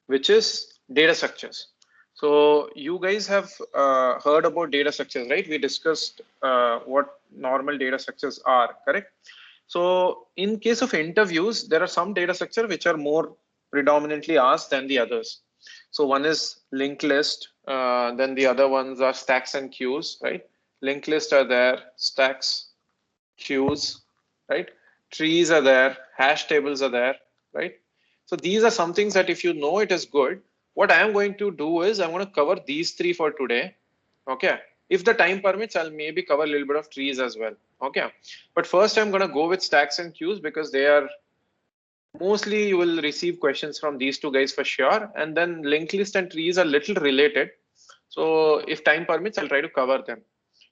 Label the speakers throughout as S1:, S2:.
S1: which is data structures. So you guys have heard about data structures, right? We discussed what normal data structures are, correct? So in case of interviews, there are some data structure which are more predominantly asked than the others. So one is linked list, then the other ones are stacks and queues, right? Linked list are there, stacks, queues, right? Trees are there, hash tables are there, right? So these are some things that if you know it is good. What I am going to do is I'm going to cover these three for today. Okay. If the time permits, I'll maybe cover a little bit of trees as well. Okay. But first I'm going to go with stacks and queues because they are mostly you will receive questions from these two guys for sure. And then linked list and trees are little related. So if time permits, I'll try to cover them.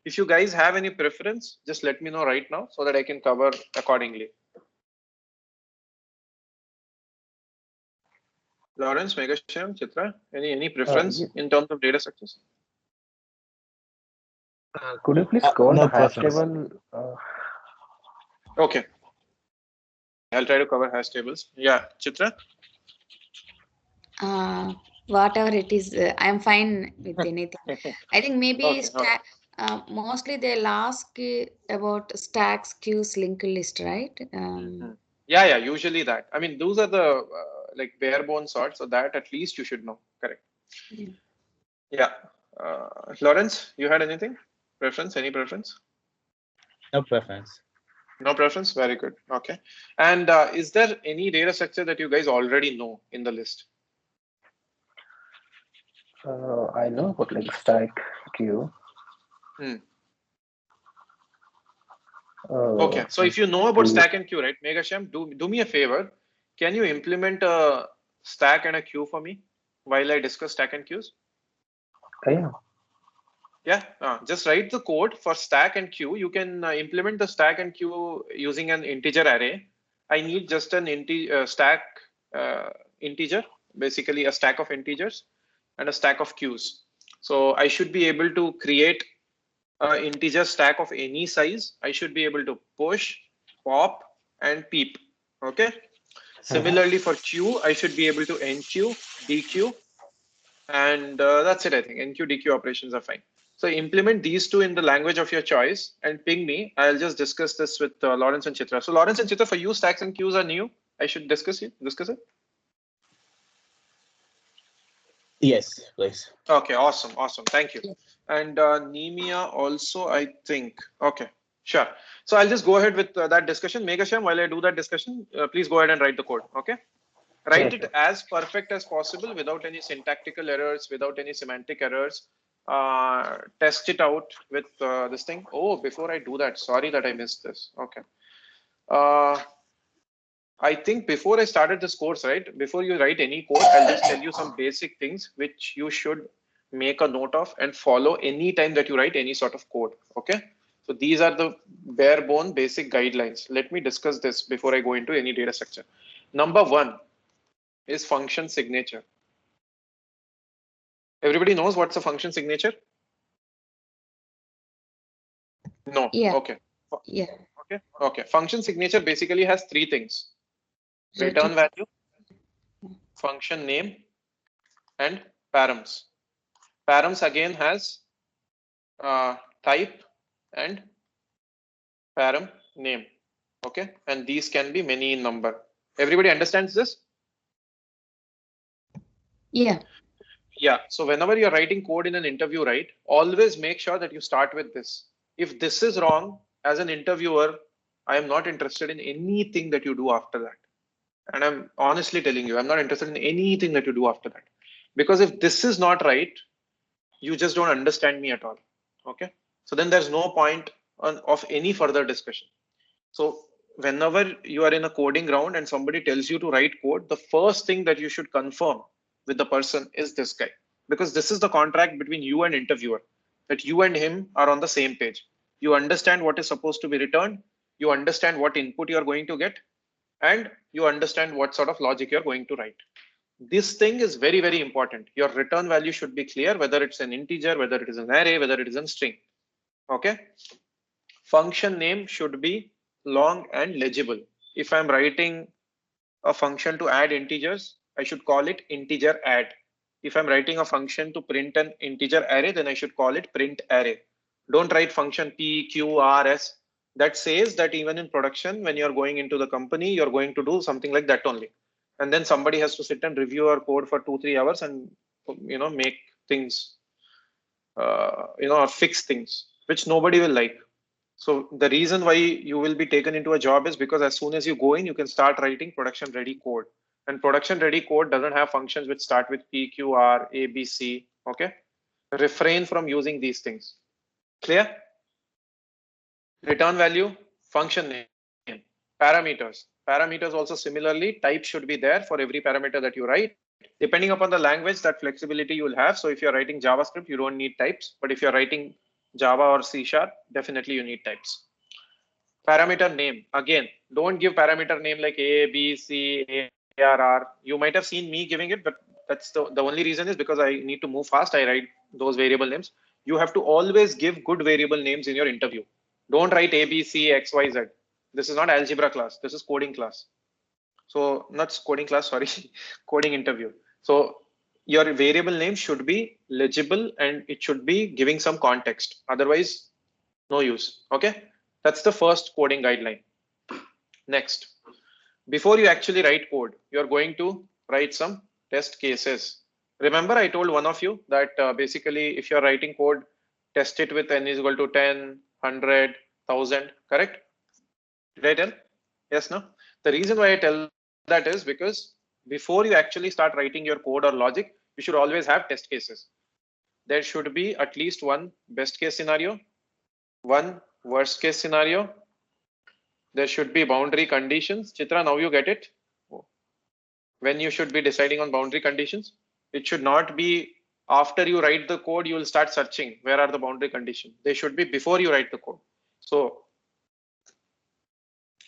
S1: If you guys have any preference, just let me know right now so that I can cover accordingly. Lawrence, Megasham, Chitra, any preference in terms of data structures?
S2: Could you please go on
S3: no
S2: the hash
S3: preference.
S2: table?
S1: Okay. I'll try to cover hash tables. Yeah, Chitra?
S4: Whatever it is, I'm fine with anything. I think maybe
S1: Okay.
S4: mostly they'll ask about stacks, queues, linked list, right?
S1: Yeah, usually that. I mean, those are the like bare bone sorts, so that at least you should know. Correct. Yeah. Lawrence, you had anything? Preference? Any preference?
S3: No preference.
S1: No preference? Very good. Okay. And is there any data structure that you guys already know in the list?
S2: I know about like stack, queue.
S1: Okay, so if you know about stack and queue, right, Megasham, do me a favor. Can you implement a stack and a queue for me while I discuss stack and queues?
S2: Yeah.
S1: Yeah, just write the code for stack and queue. You can implement the stack and queue using an integer array. I need just an stack integer, basically a stack of integers and a stack of queues. So I should be able to create an integer stack of any size. I should be able to push, pop, and peep. Okay. Similarly for queue, I should be able to enqueue, dequeue, and that's it. I think enqueue, dequeue operations are fine. So implement these two in the language of your choice and ping me. I'll just discuss this with Lawrence and Chitra. So Lawrence and Chitra, for you, stacks and queues are new. I should discuss it.
S3: Yes, please.
S1: Okay, awesome. Thank you. And Nemia also, I think. Okay, sure. So I'll just go ahead with that discussion. Megasham, while I do that discussion, please go ahead and write the code. Okay. Write it as perfect as possible without any syntactical errors, without any semantic errors. Test it out with this thing. Oh, before I do that, sorry that I missed this. Okay. I think before I started this course, right, before you write any code, I'll just tell you some basic things which you should make a note of and follow any time that you write any sort of code. Okay. So these are the bare bone basic guidelines. Let me discuss this before I go into any data structure. Number one is function signature. Everybody knows what's a function signature? No.
S4: Yeah.
S1: Okay.
S4: Yeah.
S1: Okay. Function signature basically has three things: return value, function name, and params. Params again has type and param name. Okay. And these can be many in number. Everybody understands this?
S4: Yeah.
S1: Yeah. So whenever you're writing code in an interview, right, always make sure that you start with this. If this is wrong, as an interviewer, I am not interested in anything that you do after that. And I'm honestly telling you, I'm not interested in anything that you do after that. Because if this is not right, you just don't understand me at all. Okay. So then there's no point of any further discussion. So whenever you are in a coding round and somebody tells you to write code, the first thing that you should confirm with the person is this guy, because this is the contract between you and interviewer, that you and him are on the same page. You understand what is supposed to be returned. You understand what input you are going to get, and you understand what sort of logic you're going to write. This thing is very, very important. Your return value should be clear, whether it's an integer, whether it is an array, whether it is a string. Okay. Function name should be long and legible. If I'm writing a function to add integers, I should call it integer add. If I'm writing a function to print an integer array, then I should call it print array. Don't write function p, q, r, s. That says that even in production, when you're going into the company, you're going to do something like that only. And then somebody has to sit and review our code for 2-3 hours and make things, or fix things, which nobody will like. So the reason why you will be taken into a job is because as soon as you go in, you can start writing production ready code. And production ready code doesn't have functions which start with P, Q, R, A, B, C. Okay. Refrain from using these things. Clear? Return value, function name, parameters. Parameters also similarly, type should be there for every parameter that you write. Depending upon the language, that flexibility you will have. So if you're writing JavaScript, you don't need types. But if you're writing Java or C#, definitely you need types. Parameter name, again, don't give parameter name like A, B, C, A, R, R. You might have seen me giving it, but that's the only reason is because I need to move fast. I write those variable names. You have to always give good variable names in your interview. Don't write A, B, C, X, Y, Z. This is not algebra class. This is coding class. So not coding class, sorry, coding interview. So your variable name should be legible and it should be giving some context. Otherwise, no use. Okay. That's the first coding guideline. Next, before you actually write code, you're going to write some test cases. Remember, I told one of you that basically, if you're writing code, test it with n is equal to 10, 100, 1000, correct? Did I tell? Yes, no? The reason why I tell that is because before you actually start writing your code or logic, you should always have test cases. There should be at least one best case scenario, one worst case scenario. There should be boundary conditions. Chitra, now you get it. When you should be deciding on boundary conditions, it should not be after you write the code, you will start searching where are the boundary conditions. They should be before you write the code. So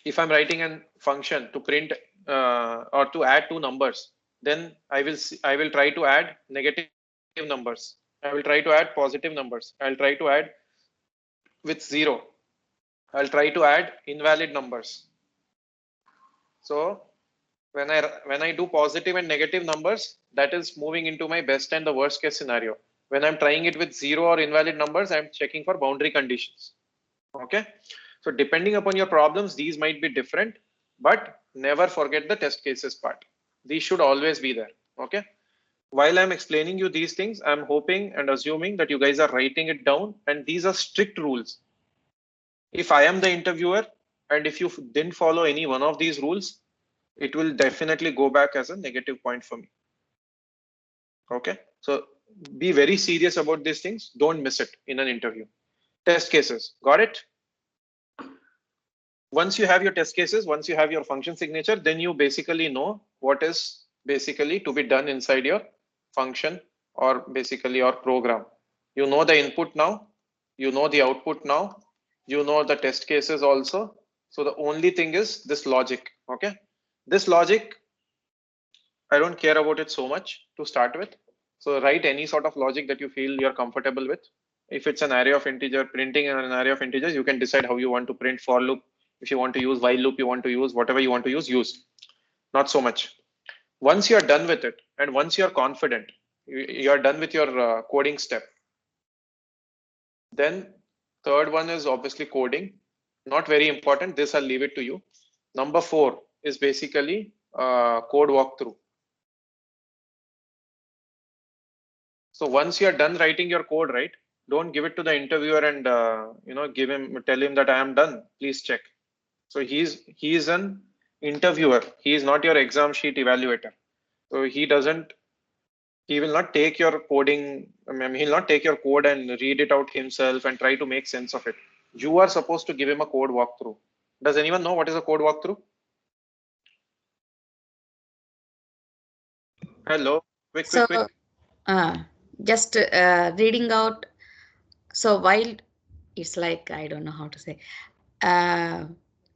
S1: if I'm writing a function to print or to add two numbers, then I will try to add negative numbers. I will try to add positive numbers. I'll try to add with 0. I'll try to add invalid numbers. So when I do positive and negative numbers, that is moving into my best and the worst case scenario. When I'm trying it with 0 or invalid numbers, I'm checking for boundary conditions. Okay. So depending upon your problems, these might be different, but never forget the test cases part. These should always be there. Okay. While I'm explaining you these things, I'm hoping and assuming that you guys are writing it down, and these are strict rules. If I am the interviewer and if you didn't follow any one of these rules, it will definitely go back as a negative point for me. Okay. So be very serious about these things. Don't miss it in an interview. Test cases. Got it? Once you have your test cases, once you have your function signature, then you basically know what is basically to be done inside your function or basically your program. You know the input now, you know the output now, you know the test cases also. So the only thing is this logic. Okay. This logic, I don't care about it so much to start with. So write any sort of logic that you feel you're comfortable with. If it's an array of integer, printing an array of integers, you can decide how you want to print for loop. If you want to use while loop, you want to use whatever you want to use. Not so much. Once you're done with it, and once you're confident, you're done with your coding step. Then third one is obviously coding. Not very important. This I'll leave it to you. Number 4 is basically code walkthrough. So once you're done writing your code, right? Don't give it to the interviewer and tell him that I am done. Please check. So he's an interviewer. He is not your exam sheet evaluator. So he will not take your coding. He'll not take your code and read it out himself and try to make sense of it. You are supposed to give him a code walkthrough. Does anyone know what is a code walkthrough? Hello, quick.
S4: Just reading out. So while it's like, I don't know how to say,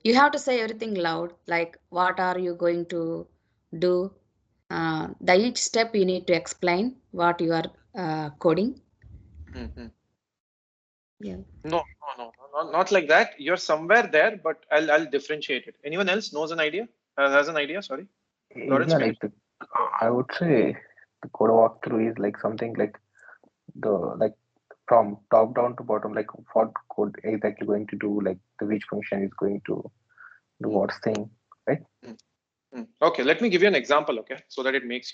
S4: you have to say everything loud, like what are you going to do? The each step you need to explain what you are coding. Yeah.
S1: No, not like that. You're somewhere there, but I'll differentiate it. Anyone else knows an idea? Has an idea? Sorry.
S2: Yeah, like I would say the code walkthrough is like something like like from top down to bottom, like what code exactly going to do, like the which function is going to do what thing, right?
S1: Okay, let me give you an example, okay, so that it makes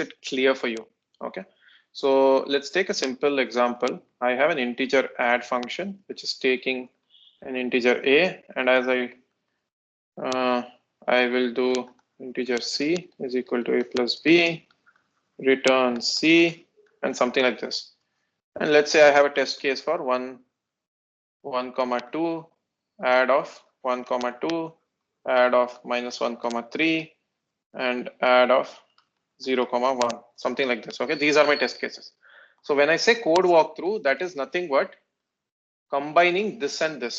S1: it clear for you. Okay, so let's take a simple example. I have an integer add function which is taking an integer a, and as I will do integer c is equal to a plus b, return c, and something like this. And let's say I have a test case for 1, 2, add of 1, 2, add of -1, 3, and add of 0, 1, something like this. Okay, these are my test cases. So when I say code walkthrough, that is nothing but combining this and this,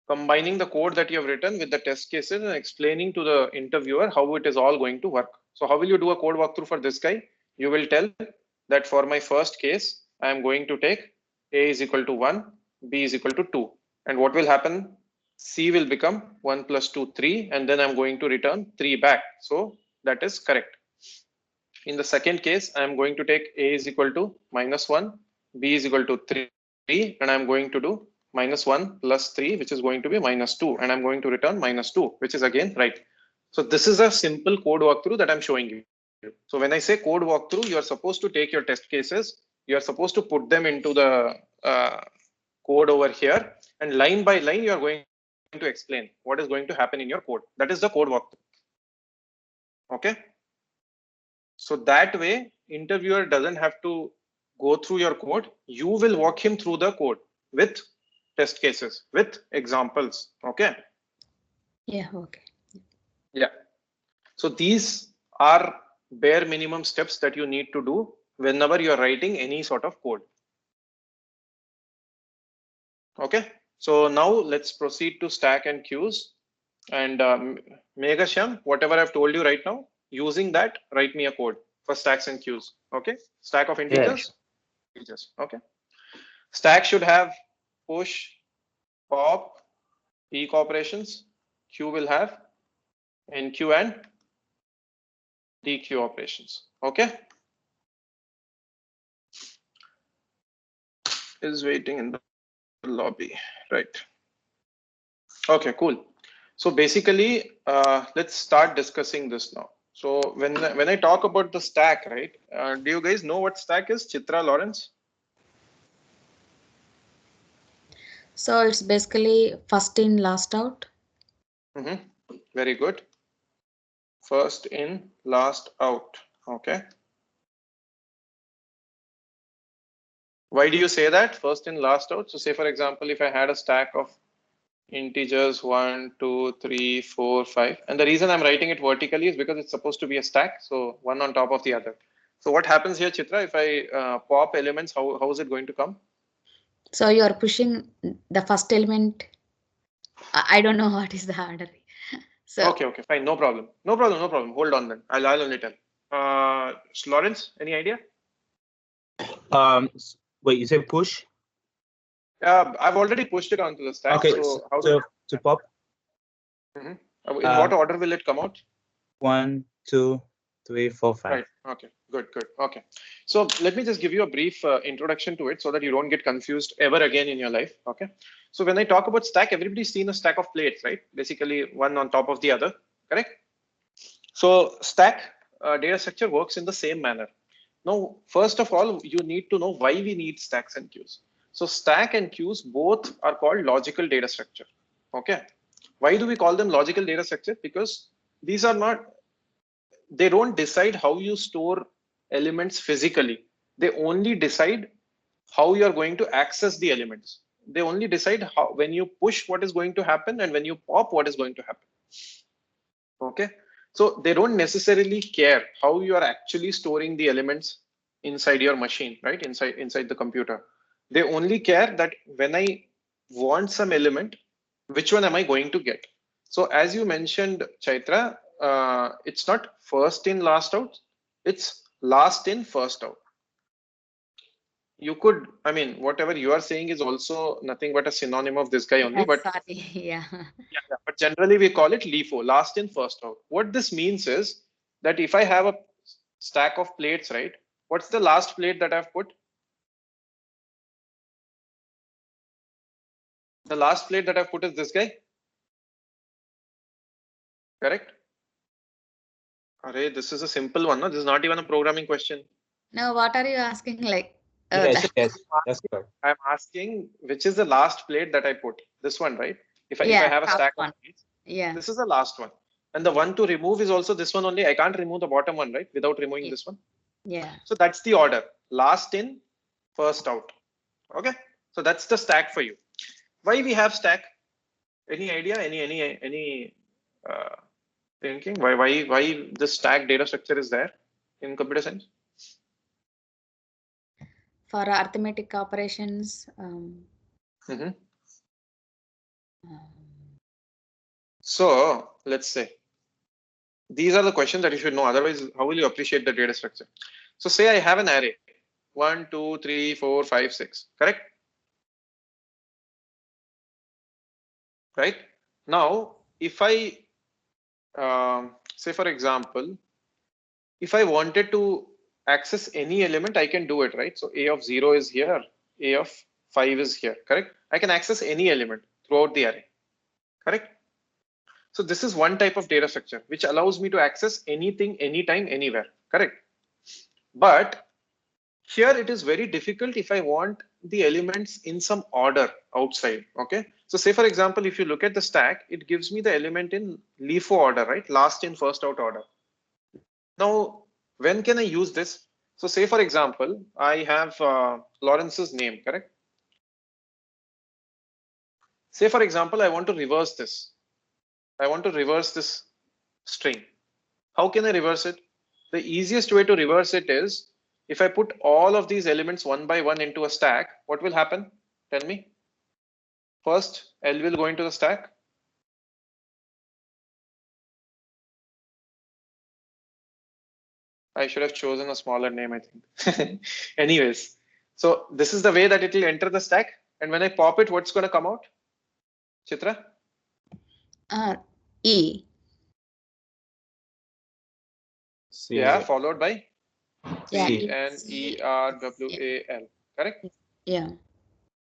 S1: combining the code that you have written with the test cases and explaining to the interviewer how it is all going to work. So how will you do a code walkthrough for this guy? You will tell that for my first case, I am going to take a is equal to 1, b is equal to 2. And what will happen? C will become 1 plus 2, 3, and then I'm going to return 3 back. So that is correct. In the second case, I'm going to take a is equal to -1, b is equal to 3, and I'm going to do -1 plus 3, which is going to be -2, and I'm going to return -2, which is again right. So this is a simple code walkthrough that I'm showing you. So when I say code walkthrough, you are supposed to take your test cases, you are supposed to put them into the code over here, and line by line, you are going to explain what is going to happen in your code. That is the code walkthrough. Okay. So that way, interviewer doesn't have to go through your code. You will walk him through the code with test cases, with examples. Okay.
S4: Yeah, okay.
S1: Yeah. So these are bare minimum steps that you need to do whenever you're writing any sort of code. Okay. So now let's proceed to stack and queues. And Meghasham, whatever I've told you right now, using that, write me a code for stacks and queues. Okay. Stack of integers. Integers. Okay. Stack should have push, pop, eq operations. Queue will have enqueue and dequeue operations. Okay. Is waiting in the lobby. Right. Okay, cool. So basically, let's start discussing this now. So when I talk about the stack, right? Do you guys know what stack is, Chitra, Lawrence?
S4: So it's basically first in, last out.
S1: Very good. First in, last out. Okay. Why do you say that? First in, last out. So say, for example, if I had a stack of integers 1, 2, 3, 4, 5, and the reason I'm writing it vertically is because it's supposed to be a stack. So one on top of the other. So what happens here, Chitra, if I pop elements, how is it going to come?
S4: So you are pushing the first element. I don't know what is the order. So
S1: Okay, fine, no problem. Hold on then. I'll only tell. Lawrence, any idea?
S3: Wait, you say push?
S1: I've already pushed it onto the stack.
S3: Okay,
S1: so how
S3: so to pop.
S1: In what order will it come out?
S3: 1, 2, 3, 4, 5.
S1: Right. Okay. Good. Okay. So let me just give you a brief introduction to it so that you don't get confused ever again in your life. Okay. So when I talk about stack, everybody's seen a stack of plates, right? Basically one on top of the other, correct? So stack data structure works in the same manner. Now, first of all, you need to know why we need stacks and queues. So stack and queues both are called logical data structure. Okay. Why do we call them logical data structure? Because these are not, they don't decide how you store elements physically. They only decide how you are going to access the elements. They only decide how, when you push, what is going to happen, and when you pop, what is going to happen. Okay. So they don't necessarily care how you are actually storing the elements inside your machine, right? Inside the computer. They only care that when I want some element, which one am I going to get? So as you mentioned, Chaitra, it's not first in, last out. It's last in, first out. You could, I mean, whatever you are saying is also nothing but a synonym of this guy only. But
S4: yeah.
S1: But generally we call it LIFO, last in, first out. What this means is that if I have a stack of plates, right? What's the last plate that I've put? The last plate that I've put is this guy. Correct? Array, this is a simple one. No? This is not even a programming question.
S4: No, what are you asking? Like,
S3: Yes,
S4: that-
S3: yes, that's correct.
S1: I'm asking which is the last plate that I put. This one, right? If I
S4: yeah,
S1: have a
S4: top
S1: stack
S4: one.
S1: of plates,
S4: Yeah.
S1: this is the last one. And the one to remove is also this one only. I can't remove the bottom one, right? Without removing
S4: Yeah.
S1: this one.
S4: Yeah.
S1: So that's the order. Last in, first out. Okay. So that's the stack for you. Why we have stack? Any idea? Any thinking? Why this stack data structure is there in computer science?
S4: For arithmetic operations.
S1: Mm-hmm.
S4: Um,
S1: So let's say these are the questions that you should know. Otherwise, how will you appreciate the data structure? So say I have an array 1, 2, 3, 4, 5, 6. Correct? Right? Now, if I say, for example, if I wanted to access any element, I can do it, right? So a of 0 is here, a of 5 is here. Correct? I can access any element throughout the array. Correct? So this is one type of data structure which allows me to access anything, anytime, anywhere. Correct? But here it is very difficult if I want the elements in some order outside. Okay. So say for example, if you look at the stack, it gives me the element in LIFO order, right? Last in, first out order. Now, when can I use this? So say for example, I have Lawrence's name, correct? Say for example, I want to reverse this. I want to reverse this string. How can I reverse it? The easiest way to reverse it is if I put all of these elements one by one into a stack, what will happen? Tell me. First, L will go into the stack. I should have chosen a smaller name, I think. Anyways, so this is the way that it will enter the stack. And when I pop it, what's going to come out? Chitra?
S4: E.
S3: C.
S1: Yeah, followed by
S4: Yeah.
S1: CNERWAL. Correct?
S4: Yeah.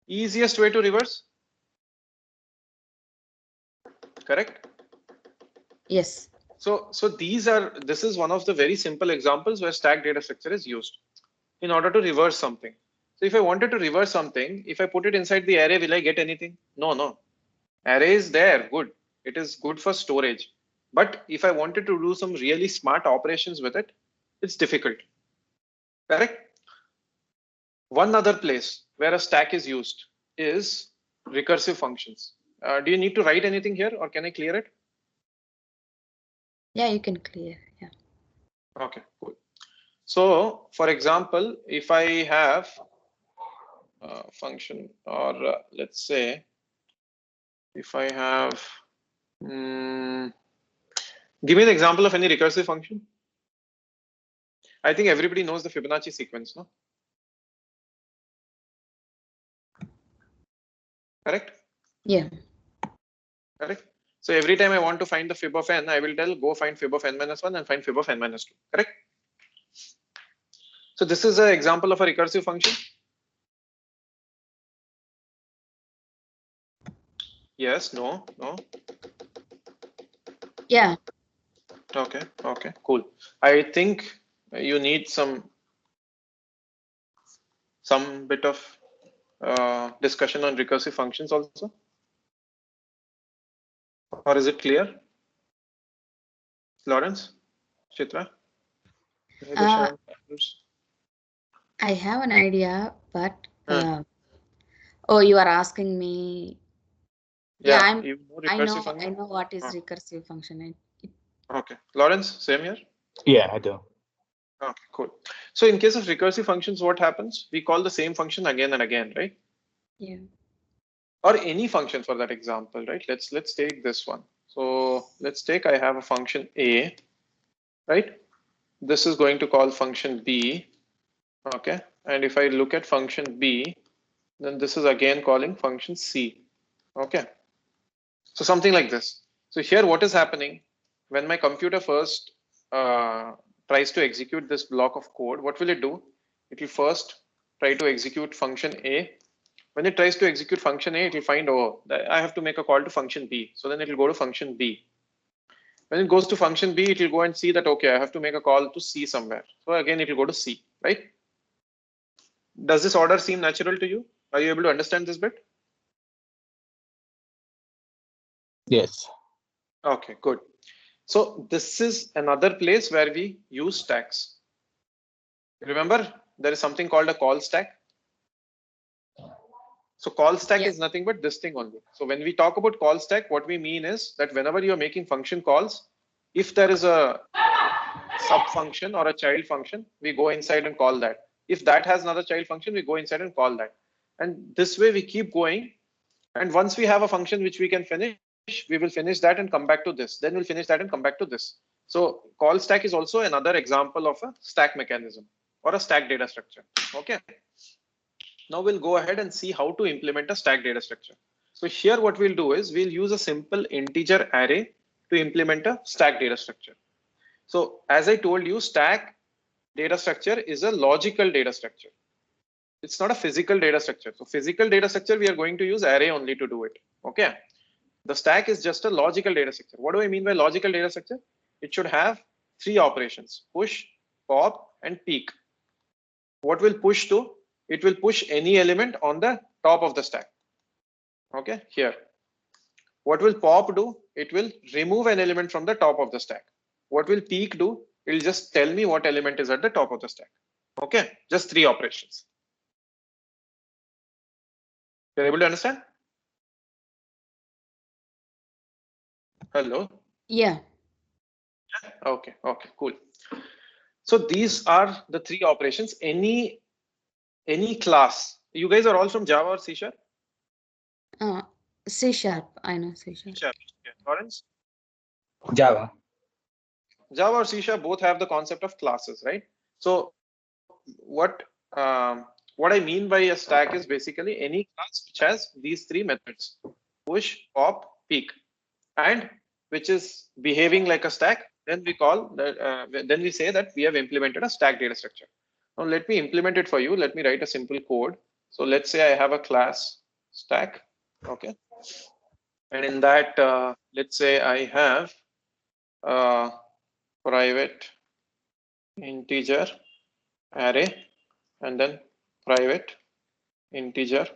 S1: Easiest way to reverse. Correct?
S4: Yes.
S1: So this is one of the very simple examples where stack data structure is used in order to reverse something. So if I wanted to reverse something, if I put it inside the array, will I get anything? No. Array is there, good. It is good for storage. But if I wanted to do some really smart operations with it, it's difficult. Correct? One other place where a stack is used is recursive functions. Do you need to write anything here or can I clear it?
S4: Yeah, you can clear. Yeah.
S1: Okay, cool. So for example, if I have a function or let's say if I have, give me an example of any recursive function. I think everybody knows the Fibonacci sequence, no? Correct?
S4: Yeah.
S1: Correct. So every time I want to find the fib of n, I will tell go find fib of n minus 1 and find fib of n minus 2. Correct? So this is an example of a recursive function. Yes, no.
S4: Yeah.
S1: Okay, cool. I think you need some bit of discussion on recursive functions also. Or is it clear? Lawrence? Chitra?
S4: I have an idea, but oh, you are asking me. Yeah,
S1: you know
S4: I
S1: recursive
S4: know
S1: function?
S4: what is recursive function.
S1: Okay. Lawrence, same here?
S3: Yeah, I do.
S1: Okay, cool. So in case of recursive functions, what happens? We call the same function again and again, right?
S4: Yeah.
S1: Or any function for that example, right? Let's take this one. So let's take, I have a function A, right? This is going to call function B. Okay. And if I look at function B, then this is again calling function C. Okay. So something like this. So here, what is happening when my computer first tries to execute this block of code, what will it do? It will first try to execute function A. When it tries to execute function A, it will find, oh, I have to make a call to function B. So then it will go to function B. When it goes to function B, it will go and see that, okay, I have to make a call to C somewhere. So again, it will go to C, right? Does this order seem natural to you? Are you able to understand this bit?
S3: Yes.
S1: Okay, good. So this is another place where we use stacks. Remember, there is something called a call stack. So call stack
S4: Yeah.
S1: is nothing but this thing only. So when we talk about call stack, what we mean is that whenever you're making function calls, if there is a sub function or a child function, we go inside and call that. If that has another child function, we go inside and call that. And this way we keep going. And once we have a function which we can finish, we will finish that and come back to this. Then we'll finish that and come back to this. So call stack is also another example of a stack mechanism or a stack data structure. Okay. Now we'll go ahead and see how to implement a stack data structure. So here what we'll do is we'll use a simple integer array to implement a stack data structure. So as I told you, stack data structure is a logical data structure. It's not a physical data structure. So physical data structure, we are going to use array only to do it. Okay. The stack is just a logical data structure. What do I mean by logical data structure? It should have three operations: push, pop, and peek. What will push do? It will push any element on the top of the stack. Okay, here. What will pop do? It will remove an element from the top of the stack. What will peek do? It will just tell me what element is at the top of the stack. Okay, just three operations. You're able to understand? Hello?
S4: Yeah.
S1: Okay, okay, cool. So these are the three operations. Any class. You guys are all from Java or C Sharp?
S4: C sharp. I know C sharp.
S1: C Sharp. Yeah. Lawrence?
S3: Java.
S1: Java or C Sharp both have the concept of classes, right? So what I mean by a stack is basically any class which has these three methods: push, pop, peek, and which is behaving like a stack. Then we call that. Then we say that we have implemented a stack data structure. Now let me implement it for you. Let me write a simple code. So let's say I have a class stack. Okay, and in that, let's say I have private integer array and then private integer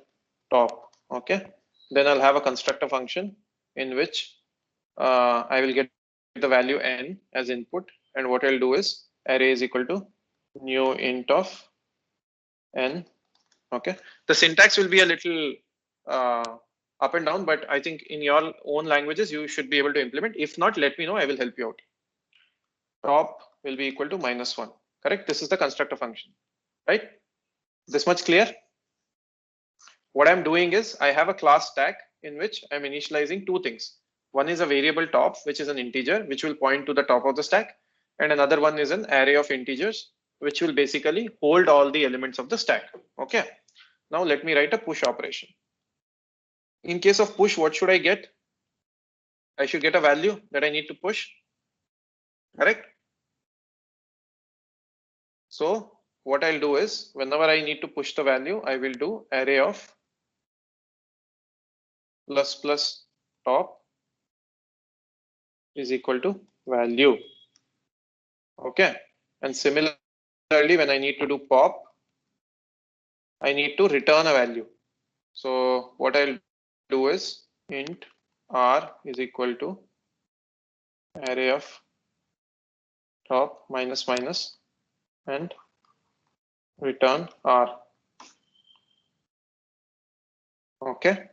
S1: top. Okay, then I'll have a constructor function in which I will get the value n as input, and what I'll do is array is equal to new int of n. Okay, the syntax will be a little up and down, but I think in your own languages you should be able to implement. If not, let me know, I will help you out. Top will be equal to -1. Correct? This is the constructor function, right? This much clear? What I'm doing is I have a class stack in which I'm initializing two things. One is a variable top, which is an integer, which will point to the top of the stack. And another one is an array of integers, which will basically hold all the elements of the stack. Okay. Now let me write a push operation. In case of push, what should I get? I should get a value that I need to push. Correct? So what I'll do is whenever I need to push the value, I will do array of plus top is equal to value. Okay. And similarly, when I need to do pop, I need to return a value. So what I'll do is int r is equal to array of top minus and return r. Okay.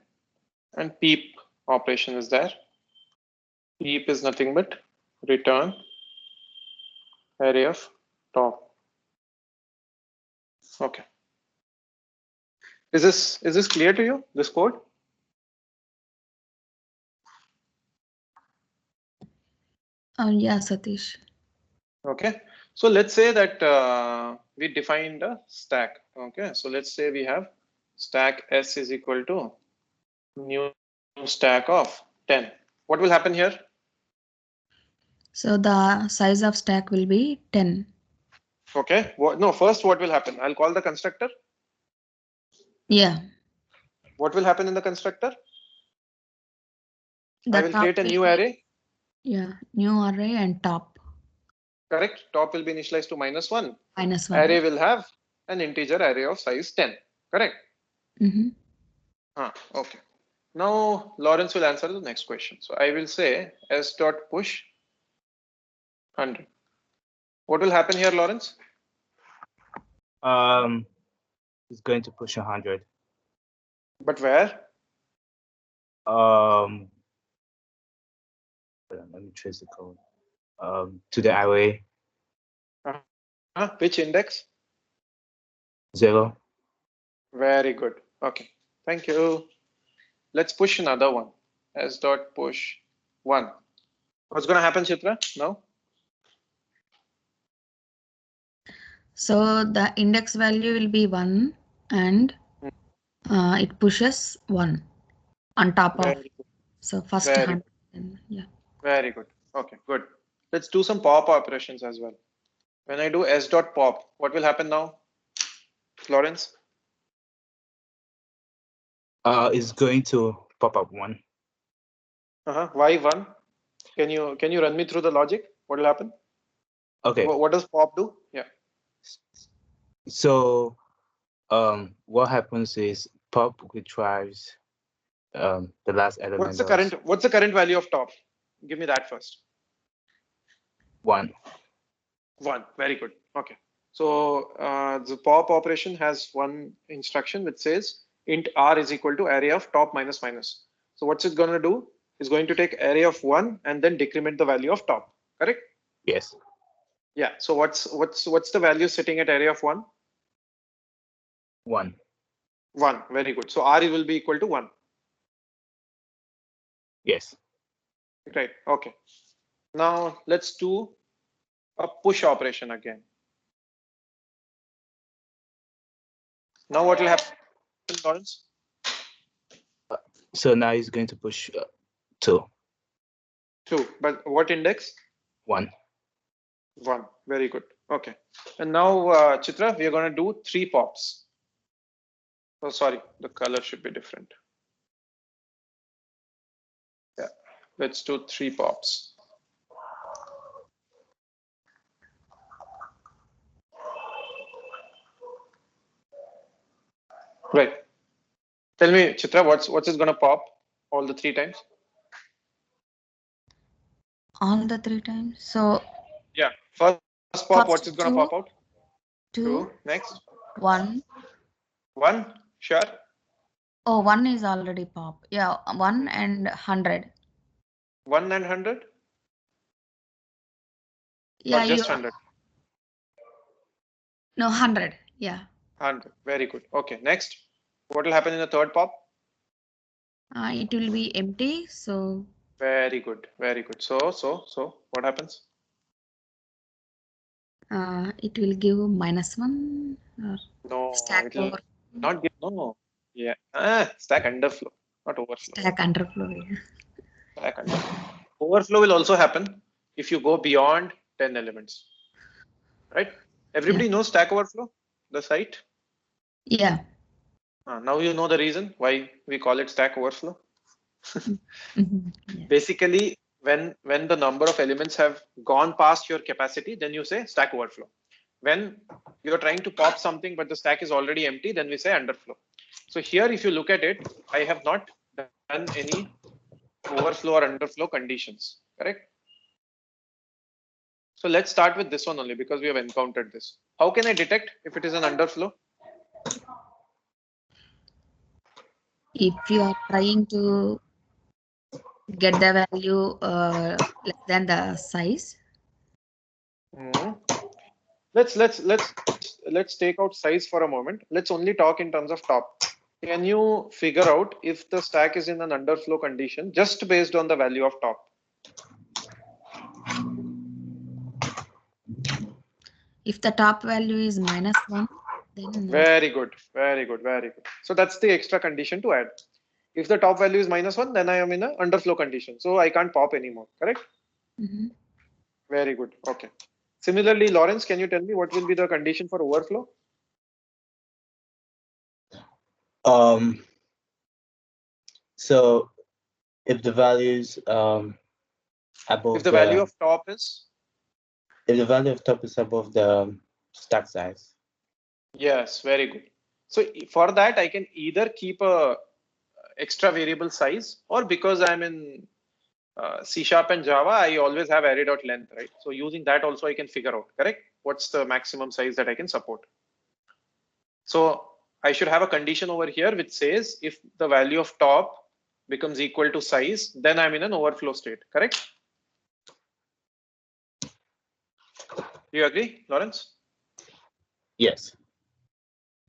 S1: And peep operation is there. Peep is nothing but return array of top. Okay. Is this clear to you, this code?
S4: Yeah, Satish.
S1: Okay. So let's say that we defined a stack. Okay. So let's say we have stack s is equal to new stack of 10. What will happen here?
S4: So the size of stack will be 10.
S1: Okay. No, first what will happen? I'll call the constructor.
S4: Yeah.
S1: What will happen in the constructor?
S4: The
S1: I will
S4: top
S1: create a
S4: will
S1: new
S4: be-
S1: array.
S4: Yeah, new array and top.
S1: Correct. Top will be initialized to -1.
S4: -1.
S1: Array will have an integer array of size 10. Correct.
S4: Mm-hmm.
S1: Okay. Now Lawrence will answer the next question. So I will say s dot push 100. What will happen here, Lawrence?
S3: It's going to push 100.
S1: But where?
S3: Let me trace the code. To the array
S1: Which index?
S3: 0.
S1: Very good. Okay. Thank you. Let's push another one. S dot push 1. What's going to happen, Chitra? Now?
S4: So the index value will be 1 and it pushes 1 on top of.
S1: Very good.
S4: So first
S1: Very
S4: 100.
S1: good.
S4: Yeah.
S1: Very good. Okay, good. Let's do some pop operations as well. When I do s dot pop, what will happen now, Florence?
S3: It's going to pop up 1.
S1: Why 1? Can you run me through the logic? What will happen?
S3: Okay.
S1: What does pop do? Yeah.
S3: So what happens is pop retrieves the last element.
S1: What's the current value of top? Give me that first.
S3: 1.
S1: 1. Very good. Okay. So the pop operation has one instruction which says int r is equal to array of top minus minus. So what's it going to do? It's going to take array of 1 and then decrement the value of top. Correct?
S3: Yes.
S1: Yeah. So what's the value sitting at array of 1?
S3: 1.
S1: 1. Very good. So r will be equal to 1.
S3: Yes.
S1: Right. Okay. Now let's do a push operation again. Now what will happen, Lawrence?
S3: So now he's going to push 2.
S1: 2. But what index?
S3: 1.
S1: 1. Very good. Okay. And now, Chitra, we are going to do 3 pops. Oh, sorry, the color should be different. Yeah, let's do 3 pops. Right. Tell me, Chitra, what's it going to pop all the 3 times?
S4: All the 3 times. So
S1: yeah, first pop,
S4: first
S1: what's it going to pop out?
S4: 2.
S1: Next
S4: 1.
S1: 1. Sure.
S4: Oh, 1 is already pop. Yeah, 1 and 100.
S1: 1 and 100?
S4: Yeah,
S1: or just 100?
S4: No, 100. Yeah.
S1: 100. Very good. Okay. Next, what will happen in the third pop?
S4: It will be empty. So
S1: very good. Very good. So what happens?
S4: it will give -1 or
S1: No,
S4: stack
S1: it will
S4: over.
S1: not give. No. Yeah. Stack underflow, not overflow.
S4: Stack underflow. Yeah.
S1: Stack underflow. Overflow will also happen if you go beyond 10 elements. Right? Everybody knows Stack Overflow, the site?
S4: Yeah.
S1: Now you know the reason why we call it Stack Overflow.
S4: Yeah.
S1: Basically, when the number of elements have gone past your capacity, then you say Stack Overflow. When you're trying to pop something but the stack is already empty, then we say underflow. So here, if you look at it, I have not done any overflow or underflow conditions, correct? So let's start with this one only because we have encountered this. How can I detect if it is an underflow?
S4: If you are trying to get the value less than the size.
S1: Let's take out size for a moment. Let's only talk in terms of top. Can you figure out if the stack is in an underflow condition just based on the value of top?
S4: If the top value is -1, then
S1: very good, very good, very good. So that's the extra condition to add. If the top value is -1, then I am in an underflow condition, so I can't pop anymore. Correct? Very good. Okay. Similarly, Lawrence, can you tell me what will be the condition for overflow?
S3: Um, so if the values
S1: If
S3: above
S1: the value
S3: the
S1: of top is,
S3: if the value of top is above the stack size.
S1: yes, very good. So for that, I can either keep a extra variable size, or because I'm in C# and Java, I always have array.length, right? So using that also I can figure out, correct? What's the maximum size that I can support? So I should have a condition over here which says if the value of top becomes equal to size, then I'm in an overflow state, correct? Do you agree, Lawrence?
S3: Yes.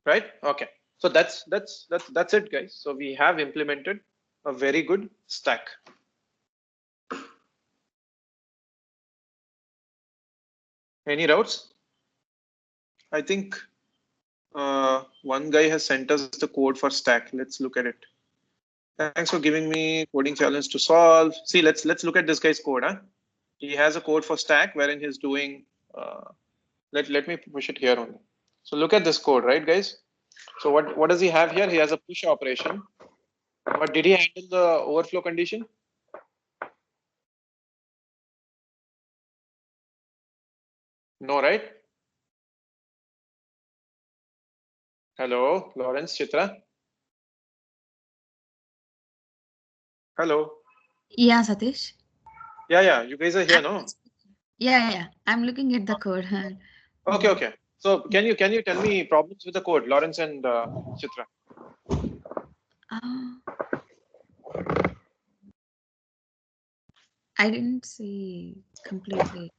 S1: Right? Okay. So that's it, guys. So we have implemented a very good stack. Any doubts? I think one guy has sent us the code for stack. Let's look at it. Thanks for giving me coding challenge to solve. See, let's look at this guy's code. Huh? He has a code for stack wherein he's doing. Let me push it here only. So look at this code, right, guys? So what does he have here? He has a push operation. But did he handle the overflow condition? No, right? Hello, Lawrence, Chitra. Hello.
S4: Yeah, Satish.
S1: Yeah. You guys are here, no?
S4: Yeah. I'm looking at the code.
S1: Okay. So can you tell me problems with the code, Lawrence and Chitra?
S4: Uh, I didn't see completely.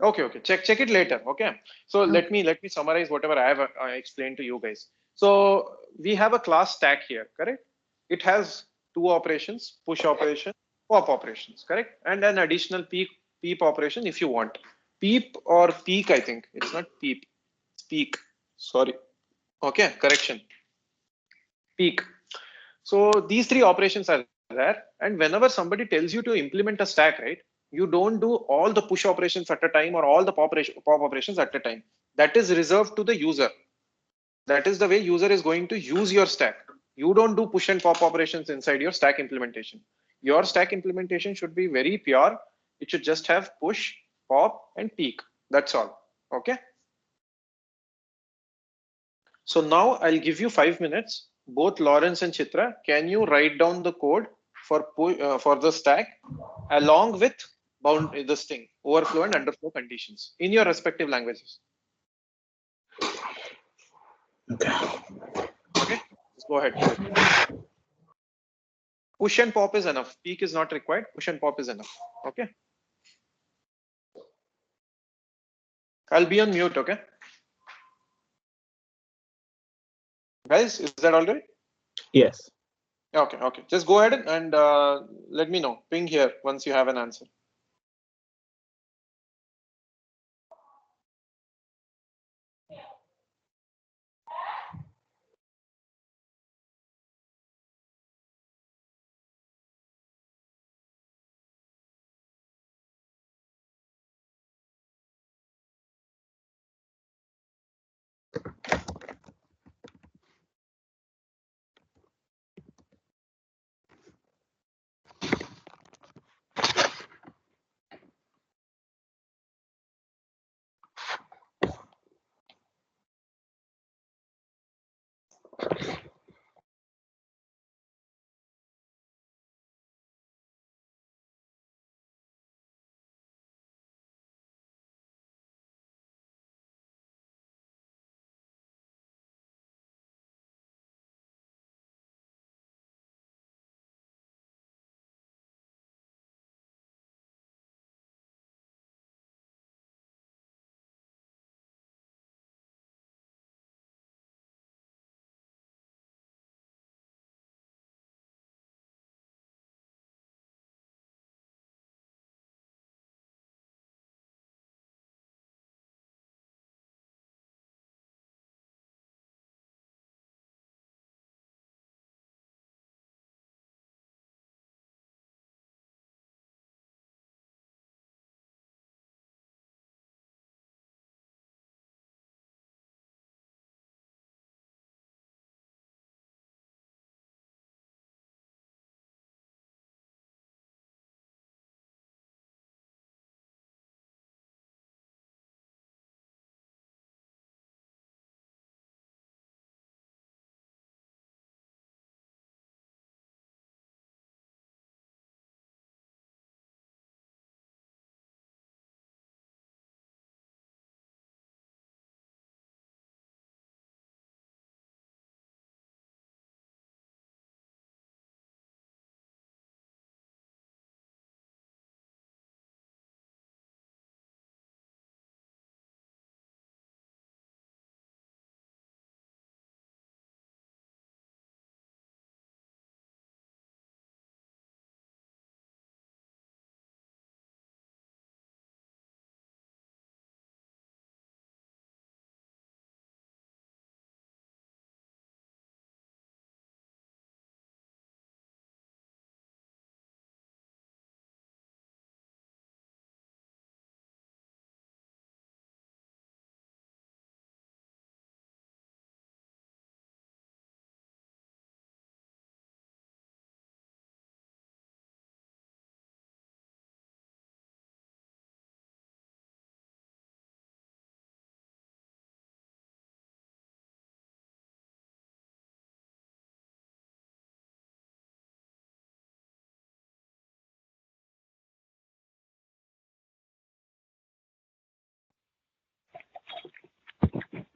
S1: Okay. Check it later. Okay. So
S4: Oh,
S1: let me summarize whatever I have explained to you guys. So we have a class stack here, correct? It has two operations: push operation, pop operations, correct? And an additional peep operation if you want. Peep or peek, I think it's not peep. It's peek. Sorry. Okay. Correction. Peek. So these three operations are there, and whenever somebody tells you to implement a stack, right, you don't do all the push operations at a time or all the pop operations at a time. That is reserved to the user. That is the way user is going to use your stack. You don't do push and pop operations inside your stack implementation. Your stack implementation should be very pure. It should just have push, pop, and peek. That's all. Okay. So now I'll give you 5 minutes. Both Lawrence and Chitra, can you write down the code for the stack along with this thing, overflow and underflow conditions in your respective languages?
S3: Okay.
S1: Okay, just go ahead. Push and pop is enough. Peek is not required. Push and pop is enough. Okay. I'll be on mute. Okay. Guys, is that all right?
S3: Yes.
S1: Okay. Just go ahead and let me know. Ping here once you have an answer.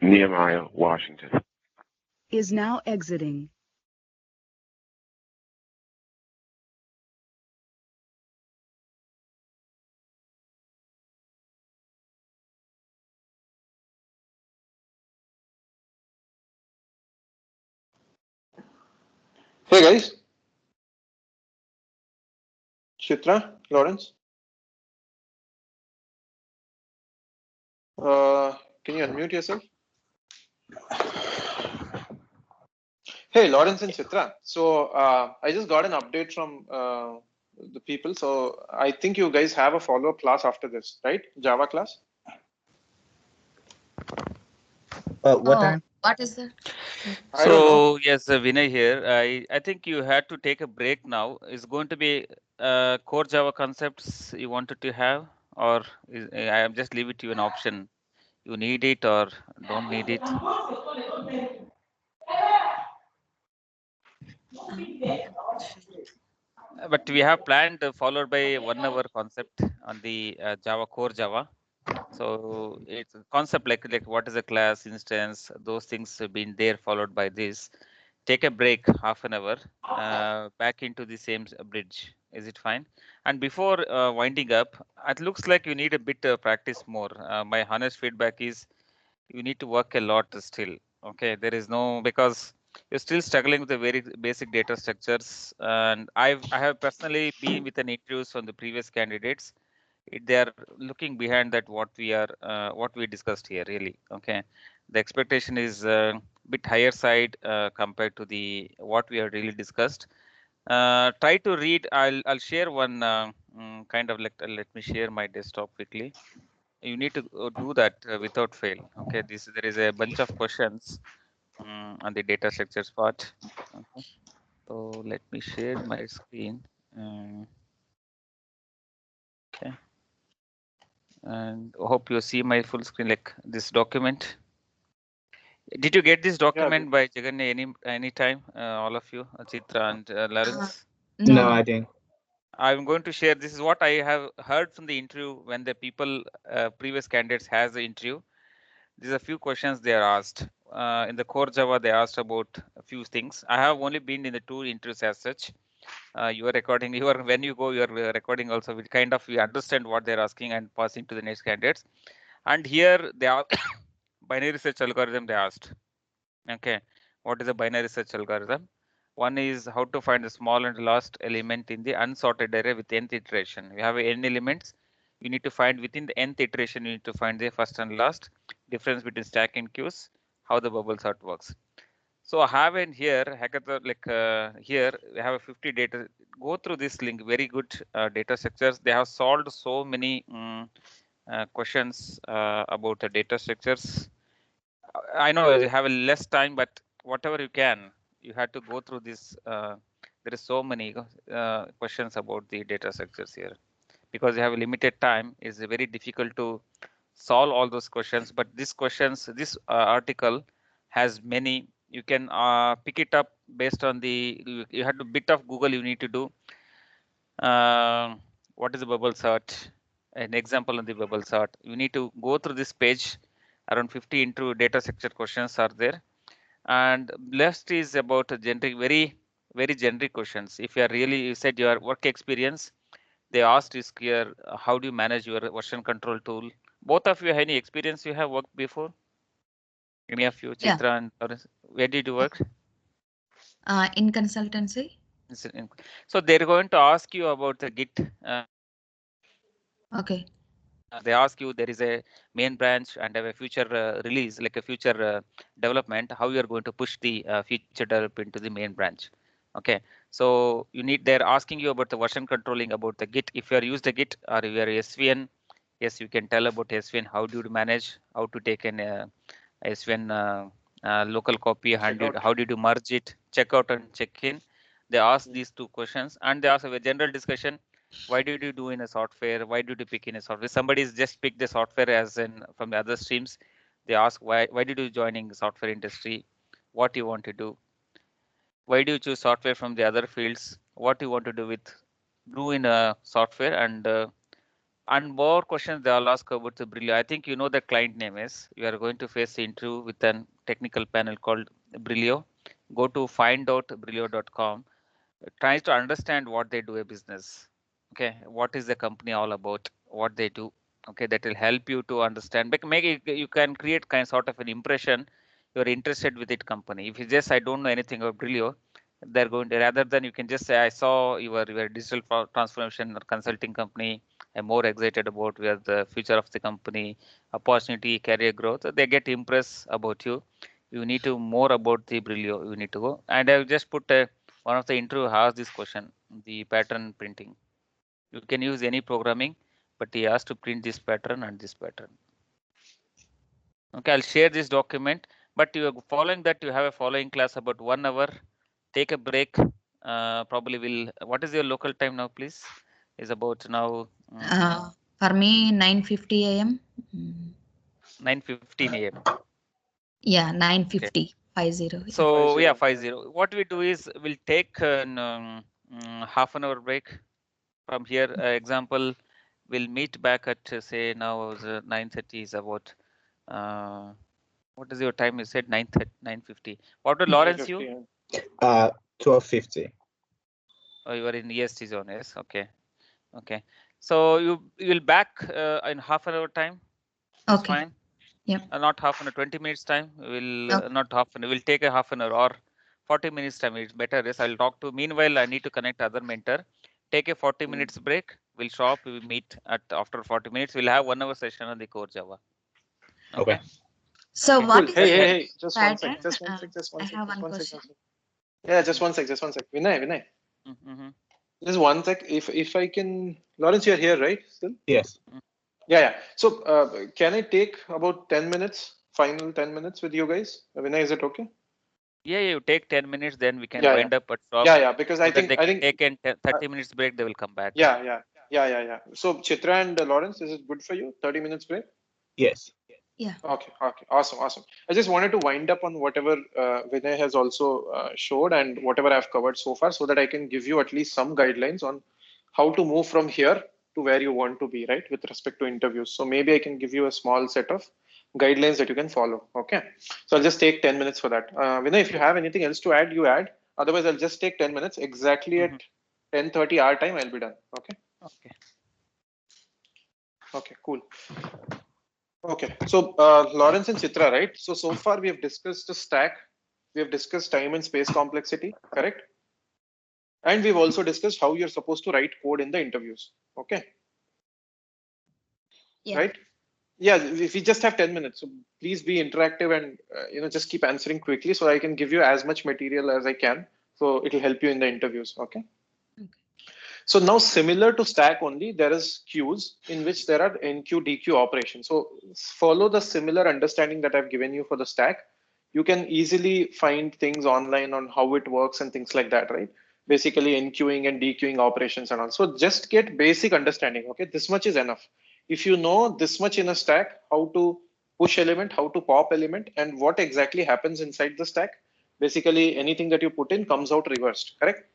S5: Nehemiah Washington.
S6: Is now exiting.
S1: Hey guys, Chitra, Lawrence, can you unmute yourself? Hey, Lawrence and Chitra. So I just got an update from the people. So I think you guys have a follow-up class after this, right? Java class.
S3: What
S4: Oh,
S3: time?
S4: what is that?
S1: I don't know.
S7: So yes, Vinay here. I think you had to take a break now. Is going to be core Java concepts you wanted to have, or I am just leave it to you an option. You need it or don't need it. But we have planned followed by 1 hour concept on the Java core Java. So it's a concept like what is a class instance, those things have been there followed by this. Take a break, half an hour, back into the same bridge. Is it fine? And before winding up, it looks like you need a bit practice more. My honest feedback is you need to work a lot still. Okay, there is no because you're still struggling with the very basic data structures. And I have personally been with an interviews from the previous candidates. They are looking behind that what we discussed here really. Okay, the expectation is bit higher side compared to the what we have really discussed. Try to read. I'll share one kind of like let me share my desktop quickly. You need to do that without fail. Okay, this there is a bunch of questions on the data structures part. Okay, so let me share my screen. Okay, and hope you see my full screen like this document. Did you get this
S1: Yeah.
S7: document by Jagan any time? All of you, Chitra and
S4: Uh,
S7: Lawrence.
S3: No,
S4: no.
S3: I didn't.
S7: I'm going to share. This is what I have heard from the interview when the people, previous candidates, has the interview. These are a few questions they are asked. In the core Java, they asked about a few things. I have only been in the 2 interviews as such. You are recording. You are when you go, you are recording also. We kind of we understand what they're asking and passing to the next candidates. And here they are binary search algorithm they asked. Okay, what is a binary search algorithm? One is how to find the small and last element in the unsorted array with nth iteration. We have n elements. You need to find within the nth iteration. You need to find the first and last difference between stack and queues. How the bubble sort works. So I have in here hackathon like here we have a 50 data. Go through this link. Very good data structures. They have solved so many questions about the data structures. I know you have a less time, but whatever you can, you have to go through this. There is so many questions about the data structures here because you have a limited time. It's very difficult to solve all those questions. But these questions, this article has many. You can pick it up based on the. You have to bit of Google. You need to do. What is the bubble sort? An example on the bubble sort. You need to go through this page. Around 50 into data structure questions are there, and left is about a generic, very generic questions. If you are really, you said your work experience, they asked is clear. How do you manage your version control tool? Both of you have any experience you have worked before? Any of you,
S4: Yeah.
S7: Chitra and Lawrence? Where did you work?
S4: In consultancy.
S7: So they're going to ask you about the Git.
S4: Okay.
S7: They ask you there is a main branch and have a future release, like a future development. How you are going to push the future development into the main branch? Okay, so you need. They're asking you about the version controlling about the Git. If you are used the Git or you are SVN, yes, you can tell about SVN. How do you manage? How to take an SVN local copy?
S1: Check out.
S7: How did you merge it? Check out and check in. They ask these 2 questions, and they ask a general discussion. Why did you do in a software? Why did you pick in a software? Somebody's just picked the software as in from the other streams. They ask why did you joining the software industry? What you want to do? Why do you choose software from the other fields? What you want to do with do in a software and And more questions they all ask about the Brilio. I think you know the client name is. You are going to face the interview with a technical panel called Brilio. Go to findoutbrilio.com. Try to understand what they do a business. Okay, what is the company all about? What they do. Okay, that will help you to understand. Make it, you can create kind sort of an impression. You're interested with it company. If you just I don't know anything about Brilio, they're going to rather than you can just say I saw your digital transformation or consulting company. I'm more excited about where the future of the company, opportunity, career growth. They get impressed about you. You need to more about the Brilio. You need to go. And I've just put one of the interview has this question, the pattern printing. You can use any programming, but he has to print this pattern and this pattern. Okay, I'll share this document, but you are following that you have a following class about 1 hour. Take a break. Probably will. What is your local time now, please? Is about now.
S4: For me, 9:50 a.m.
S7: 9:15 a.m.
S4: Yeah,
S7: Okay.
S4: 9:50. 50.
S7: So yeah,
S1: 50.
S7: 50. What we do is we'll take an half an hour break from here. Example, we'll meet back at say now 9:30 is about. What is your time? You said 9:50. What about Lawrence? You?
S1: 9:50.
S3: 12:50.
S7: Oh, you are in EST zone. Yes. Okay. Okay. So you will back in half an hour time. That's
S4: Okay.
S7: fine.
S4: Yep.
S7: Not half an hour, 20 minutes time. We'll
S4: Okay.
S7: not half an hour. We'll take a half an hour or 40 minutes time. It's better. Yes, I'll talk to. Meanwhile, I need to connect other mentor. Take a 40 minutes break. We'll shop. We meet at after 40 minutes. We'll have 1 hour session on the core Java. Okay.
S3: Okay.
S4: So
S7: Okay.
S4: what
S1: Cool.
S4: is
S1: Hey,
S4: the
S1: hey, hey. Just one
S4: pattern?
S1: sec. Just one sec. Just
S4: I
S1: one sec.
S4: have
S1: Just
S4: one
S1: one sec.
S4: question.
S1: Just one sec. Yeah, just one sec. Just one sec. Vinay.
S7: Mm-hmm.
S1: Just one sec. If I can, Lawrence, you're here, right? Still?
S3: Yes.
S1: Yeah. So can I take about 10 minutes, final 10 minutes with you guys? Vinay, is it okay?
S7: Yeah, you take 10 minutes, then we can
S1: Yeah.
S7: wind up at shop
S1: Because
S7: so
S1: I
S7: that
S1: think
S7: they can take in 30 minutes break. They will come back.
S1: yeah. So Chitra and Lawrence, is it good for you? 30 minutes break?
S3: Yes.
S4: Yeah.
S1: Okay. Awesome. I just wanted to wind up on whatever Vinay has also showed and whatever I've covered so far, so that I can give you at least some guidelines on how to move from here to where you want to be, right, with respect to interviews. So maybe I can give you a small set of guidelines that you can follow. Okay. So I'll just take 10 minutes for that. Vinay, if you have anything else to add, you add. Otherwise, I'll just take 10 minutes. Exactly at 10:30 our time, I'll be done. Okay. Okay, cool. Okay, so Lawrence and Chitra, right? So far we have discussed the stack, we have discussed time and space complexity, correct? And we've also discussed how you're supposed to write code in the interviews. Okay.
S4: Yeah.
S1: Right? Yeah, if we just have 10 minutes, so please be interactive and just keep answering quickly so I can give you as much material as I can. So it'll help you in the interviews. Okay. So now similar to stack only, there is queues in which there are NQ, DQ operations. So follow the similar understanding that I've given you for the stack. You can easily find things online on how it works and things like that, right? Basically NQing and DQing operations and all. So just get basic understanding, okay? This much is enough. If you know this much in a stack, how to push element, how to pop element, and what exactly happens inside the stack, basically anything that you put in comes out reversed, correct?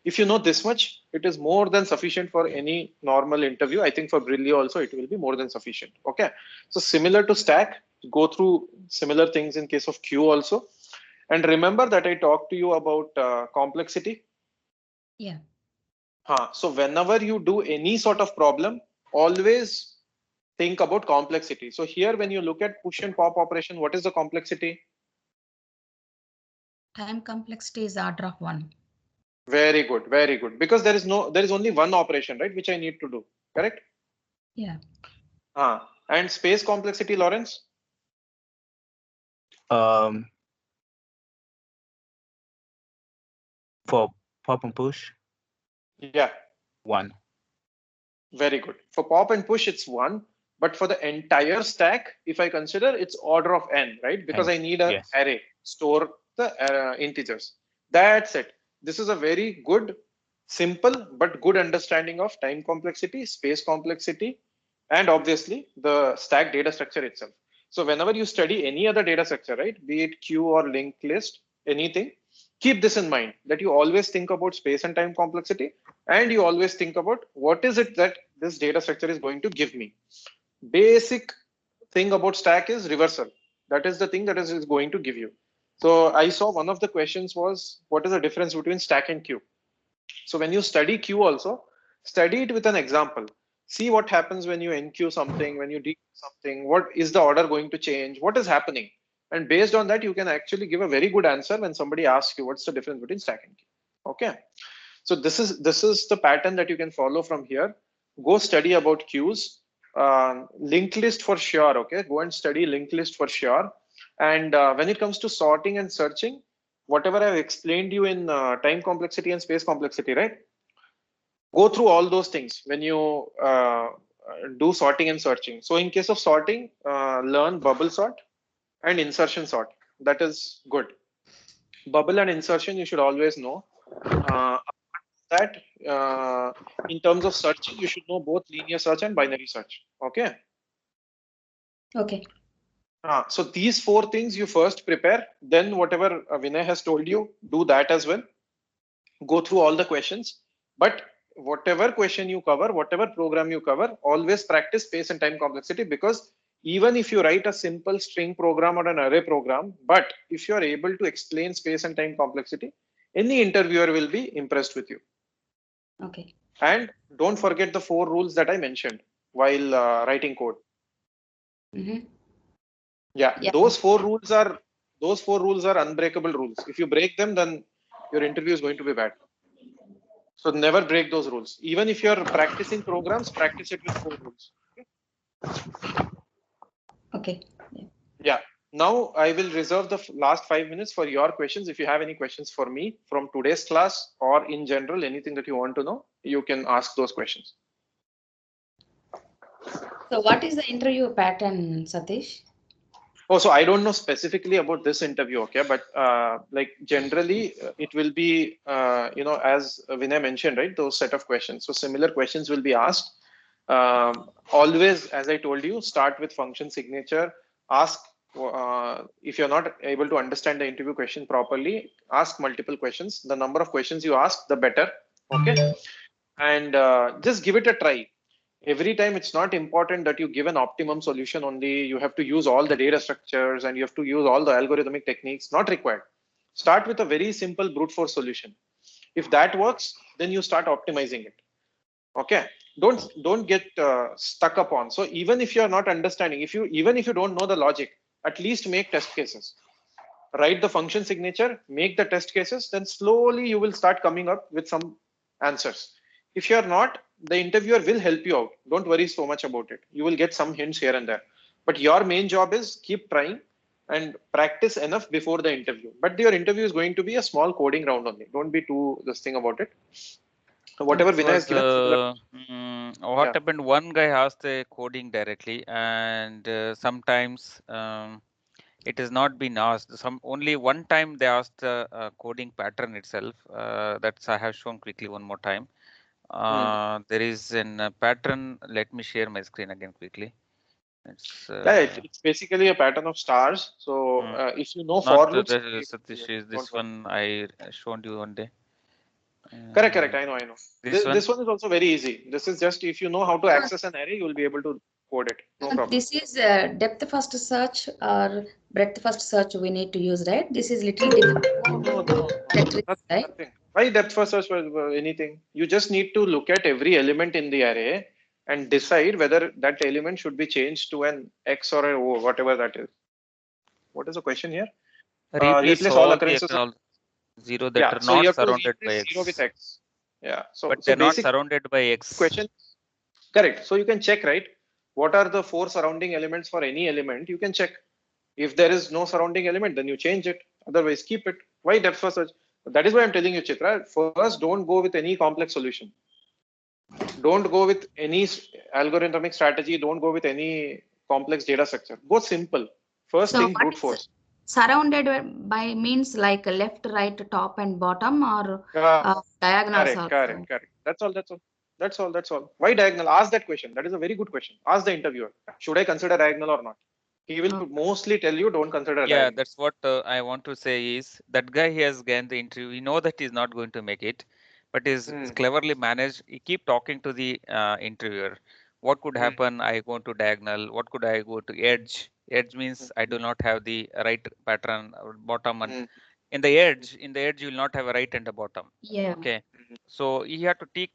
S1: If you know this much, it is more than sufficient for any normal interview. I think for Brilio also, it will be more than sufficient. Okay. So similar to stack, go through similar things in case of queue also. And remember that I talked to you about complexity.
S4: Yeah.
S1: So whenever you do any sort of problem, always think about complexity. So here, when you look at push and pop operation, what is the complexity?
S4: Time complexity is order of 1.
S1: Very good. Because there is only one operation, right, which I need to do, correct?
S4: Yeah.
S1: And space complexity, Lawrence?
S3: For pop and push,
S1: Yeah,
S3: 1.
S1: very good. For pop and push, it's 1. But for the entire stack, if I consider, it's order of n, right? Because
S3: And
S1: I need an
S3: yes.
S1: array, store the integers. That's it. This is a very good, simple, but good understanding of time complexity, space complexity, and obviously the stack data structure itself. So whenever you study any other data structure, right, be it queue or linked list, anything, keep this in mind, that you always think about space and time complexity, and you always think about what is it that this data structure is going to give me. Basic thing about stack is reversal. That is the thing that is going to give you. So I saw one of the questions was, what is the difference between stack and queue? So when you study queue also, study it with an example. See what happens when you enqueue something, when you dequeue something, what is the order going to change, what is happening? And based on that, you can actually give a very good answer when somebody asks you what's the difference between stack and queue. Okay. So this is the pattern that you can follow from here. Go study about queues. Linked list for sure. Okay, go and study linked list for sure. And when it comes to sorting and searching, whatever I've explained you in time complexity and space complexity, right? Go through all those things when you do sorting and searching. So in case of sorting, learn bubble sort and insertion sort. That is good. Bubble and insertion you should always know. That in terms of searching, you should know both linear search and binary search. Okay.
S4: Okay.
S1: So these 4 things you first prepare, then whatever Vinay has told you, do that as well. Go through all the questions, but whatever question you cover, whatever program you cover, always practice space and time complexity, because even if you write a simple string program or an array program, but if you are able to explain space and time complexity, any interviewer will be impressed with you.
S4: Okay.
S1: And don't forget the 4 rules that I mentioned while writing code.
S4: Mm-hmm.
S1: Yeah,
S4: Yeah.
S1: those 4 rules are unbreakable rules. If you break them, then your interview is going to be bad. So never break those rules. Even if you're practicing programs, practice it with 4 rules.
S4: Okay.
S1: Yeah. Now I will reserve the last 5 minutes for your questions. If you have any questions for me from today's class or in general, anything that you want to know, you can ask those questions.
S4: So what is the interview pattern, Satish?
S1: Oh, so I don't know specifically about this interview, okay, but like generally it will be, as Vinay mentioned, right, those set of questions. So similar questions will be asked. Always, as I told you, start with function signature. Ask if you're not able to understand the interview question properly, ask multiple questions. The number of questions you ask, the better, okay, and just give it a try. Every time it's not important that you give an optimum solution only. You have to use all the data structures and you have to use all the algorithmic techniques. Not required. Start with a very simple brute force solution. If that works, then you start optimizing it. Okay. Don't get stuck upon. So even if you're not understanding, even if you don't know the logic, at least make test cases. Write the function signature, make the test cases, then slowly you will start coming up with some answers. If you're not, the interviewer will help you out. Don't worry so much about it. You will get some hints here and there. But your main job is keep trying and practice enough before the interview. But your interview is going to be a small coding round only. Don't be too this thing about it. Whatever Vinay has given, similar.
S7: What happened? One guy asked the coding directly, and sometimes it has not been asked. Only one time they asked the coding pattern itself. That's I have shown quickly one more time. There is a pattern. Let me share my screen again quickly.
S1: It's basically a pattern of stars. So if you know
S7: not
S1: for loops,
S7: Satish, is this one I showed you one day.
S1: Correct. I know. This one is also very easy. This is just if you know how to access an array, you will be able to code it. No problem.
S4: This is depth first search or breadth first search we need to use, right? This is little different.
S1: No. Nothing. Why depth first search for anything? You just need to look at every element in the array and decide whether that element should be changed to an X or a O, whatever that is. What is the question here?
S7: Replace
S1: all occurrences
S7: of zero that are
S1: so you
S7: not
S1: have
S7: surrounded
S1: to
S7: by
S1: X. Zero with X. Yeah.
S7: But they're not surrounded by X.
S1: Question. Correct. So you can check, right? What are the 4 surrounding elements for any element? You can check. If there is no surrounding element, then you change it. Otherwise, keep it. Why depth first search? That is why I'm telling you, Chitra. First, don't go with any complex solution. Don't go with any algorithmic strategy. Don't go with any complex data structure. Go simple. First thing, brute force.
S4: Surrounded by means like left, right, top, and bottom, or diagonals.
S1: Correct. That's all. Why diagonal? Ask that question. That is a very good question. Ask the interviewer. Should I consider diagonal or not? He will mostly tell you don't consider
S7: Yeah,
S1: dying.
S7: that's what I want to say is that guy he has gained the interview. We know that he's not going to make it, but is cleverly managed. He keep talking to the interviewer. What could happen? I go to diagonal. What could I go to edge? Edge means I do not have the right pattern or bottom, and in the edge you will not have a right and a bottom.
S4: Yeah.
S7: Okay, so you have to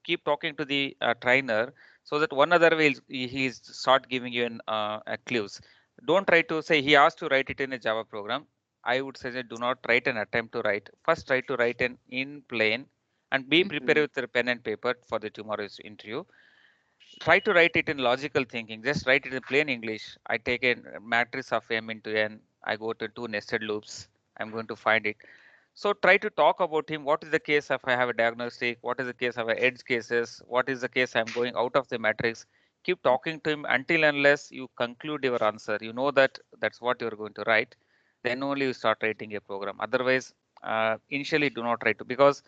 S7: keep talking to the trainer so that one other way he's start giving you an clues. Don't try to say he asked to write it in a Java program. I would suggest do not write an attempt to write. First try to write an in plain and be prepared with the pen and paper for the tomorrow's interview. Try to write it in logical thinking. Just write it in plain English. I take a matrix of m into n. I go to two nested loops. I'm going to find it. So try to talk about him. What is the case if I have a diagnostic? What is the case of edge cases? What is the case I'm going out of the matrix? Keep talking to him until unless you conclude your answer. You know that that's what you're going to write. Then only you start writing a program. Otherwise, initially do not write to, because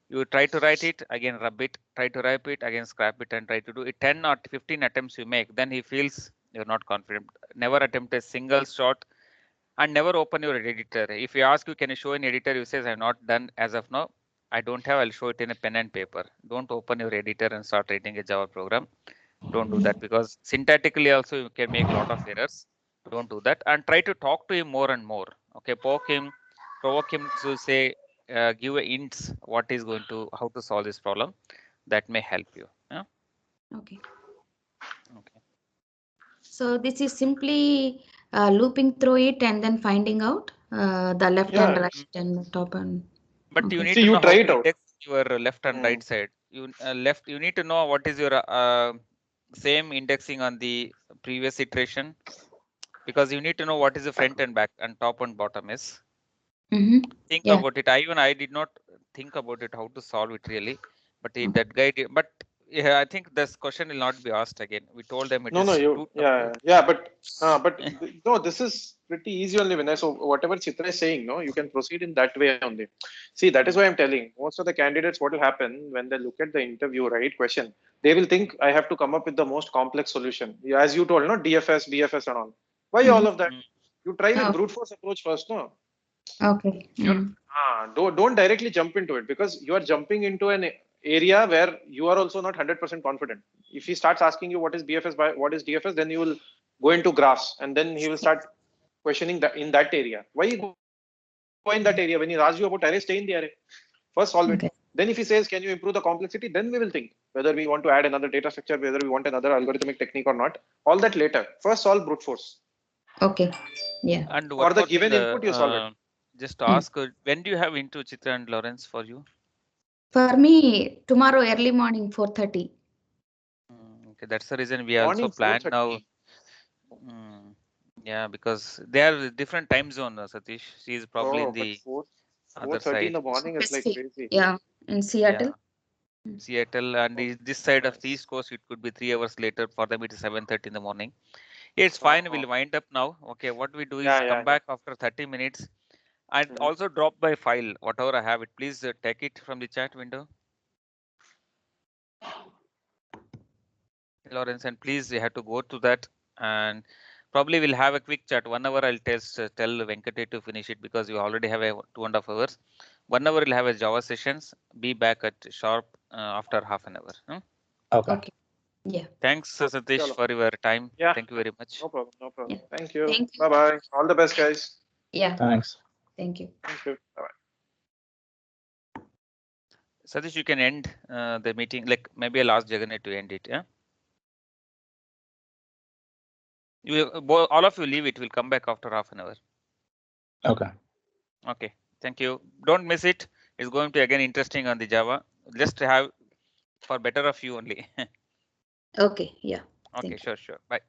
S7: you try to write it again, rub it, try to write it again, scrap it, and try to do it 10 or 15 attempts you make. Then he feels you're not confident. Never attempt a single shot and never open your editor. If you ask you, can you show an editor? You says, I'm not done as of now. I don't have, I'll show it in a pen and paper. Don't open your editor and start writing a Java program. Don't do that, because syntactically also you can make a lot of errors. Don't do that, and try to talk to him more and more. Okay, poke him, provoke him to say, give a hints what is going to, how to solve this problem. That may help you. Yeah?
S4: Okay.
S7: Okay.
S4: So this is simply looping through it and then finding out the left and
S1: Yeah.
S4: right and the top and.
S7: But you
S4: Okay.
S7: need
S1: See,
S7: to
S1: you
S7: know
S1: try
S7: how
S1: it
S7: to
S1: out.
S7: index your left and right side. You you need to know what is your same indexing on the previous iteration, because you need to know what is the front and back and top and bottom is. Think
S4: Yeah.
S7: about it. I did not think about it how to solve it really, but that guy did. But yeah, I think this question will not be asked again. We told them it
S1: No, no,
S7: is
S1: you,
S7: too tough to.
S1: yeah, no, this is pretty easy only, Vinay. So whatever Chitra is saying, no, you can proceed in that way only. See, that is why I'm telling most of the candidates what will happen when they look at the interview, right, question, they will think I have to come up with the most complex solution. As you told, no, DFS, BFS and all. Why all of that? You try with
S4: Oh,
S1: brute force approach first, no?
S4: okay.
S1: Don't directly jump into it, because you are jumping into an area where you are also not 100% confident. If he starts asking you what is BFS, what is DFS, then you will go into graphs, and then he will start questioning that in that area. Why you go in that area? When he asks you about array, stay in the array. First solve it.
S4: Okay.
S1: Then if he says, can you improve the complexity? Then we will think whether we want to add another data structure, whether we want another algorithmic technique or not. All that later. First solve brute force.
S4: Okay. Yeah.
S7: And one
S1: For the
S7: more thing,
S1: given input, you solve it.
S7: just to ask, when do you have into Chitra and Lawrence for you?
S4: For me, tomorrow early morning, 4:30.
S7: Okay, that's the reason we also
S1: Morning
S7: planned
S1: 4:30.
S7: now. Yeah, because they are different time zone, Satish. She is probably in
S1: Oh, but
S7: the
S1: 4:30
S7: other
S1: in
S7: side.
S1: the morning is like
S4: Pacific.
S1: crazy.
S4: Yeah. In
S7: Yeah,
S4: Seattle.
S7: Seattle, and
S1: Oh,
S7: this side of the
S1: nice.
S7: East Coast, it could be 3 hours later. For them, it is 7:30 in the morning. It's fine.
S1: Uh-huh.
S7: We'll wind up now. Okay, what we do is
S1: Yeah,
S7: come
S1: yeah, yeah.
S7: back after 30 minutes and
S1: Mhm.
S7: also drop by file, whatever I have it. Please take it from the chat window, Lawrence, and please you have to go to that, and probably we'll have a quick chat. 1 hour I'll tell Venkate to finish it, because you already have a 2.5 hours. 1 hour we'll have a Java sessions. Be back at sharp after half an hour.
S3: Okay.
S4: Okay. Yeah.
S7: Thanks, Satish,
S1: Chalo.
S7: for your time.
S1: Yeah,
S7: Thank you very much.
S1: no problem, no problem.
S4: Yeah.
S1: Thank you.
S4: Thank you.
S1: Bye bye. All the best, guys.
S4: Yeah.
S3: Thanks.
S4: Thank you.
S1: Thank you. Bye bye.
S7: Satish, you can end the meeting. Like maybe I'll ask Jagannath to end it. Yeah. You all of you leave it. We'll come back after half an hour.
S3: Okay.
S7: Okay. Thank you. Don't miss it. It's going to again interesting on the Java. Just have for better of you only.
S4: Okay. Yeah.
S7: Okay.
S4: Thank you.
S7: Sure. Bye.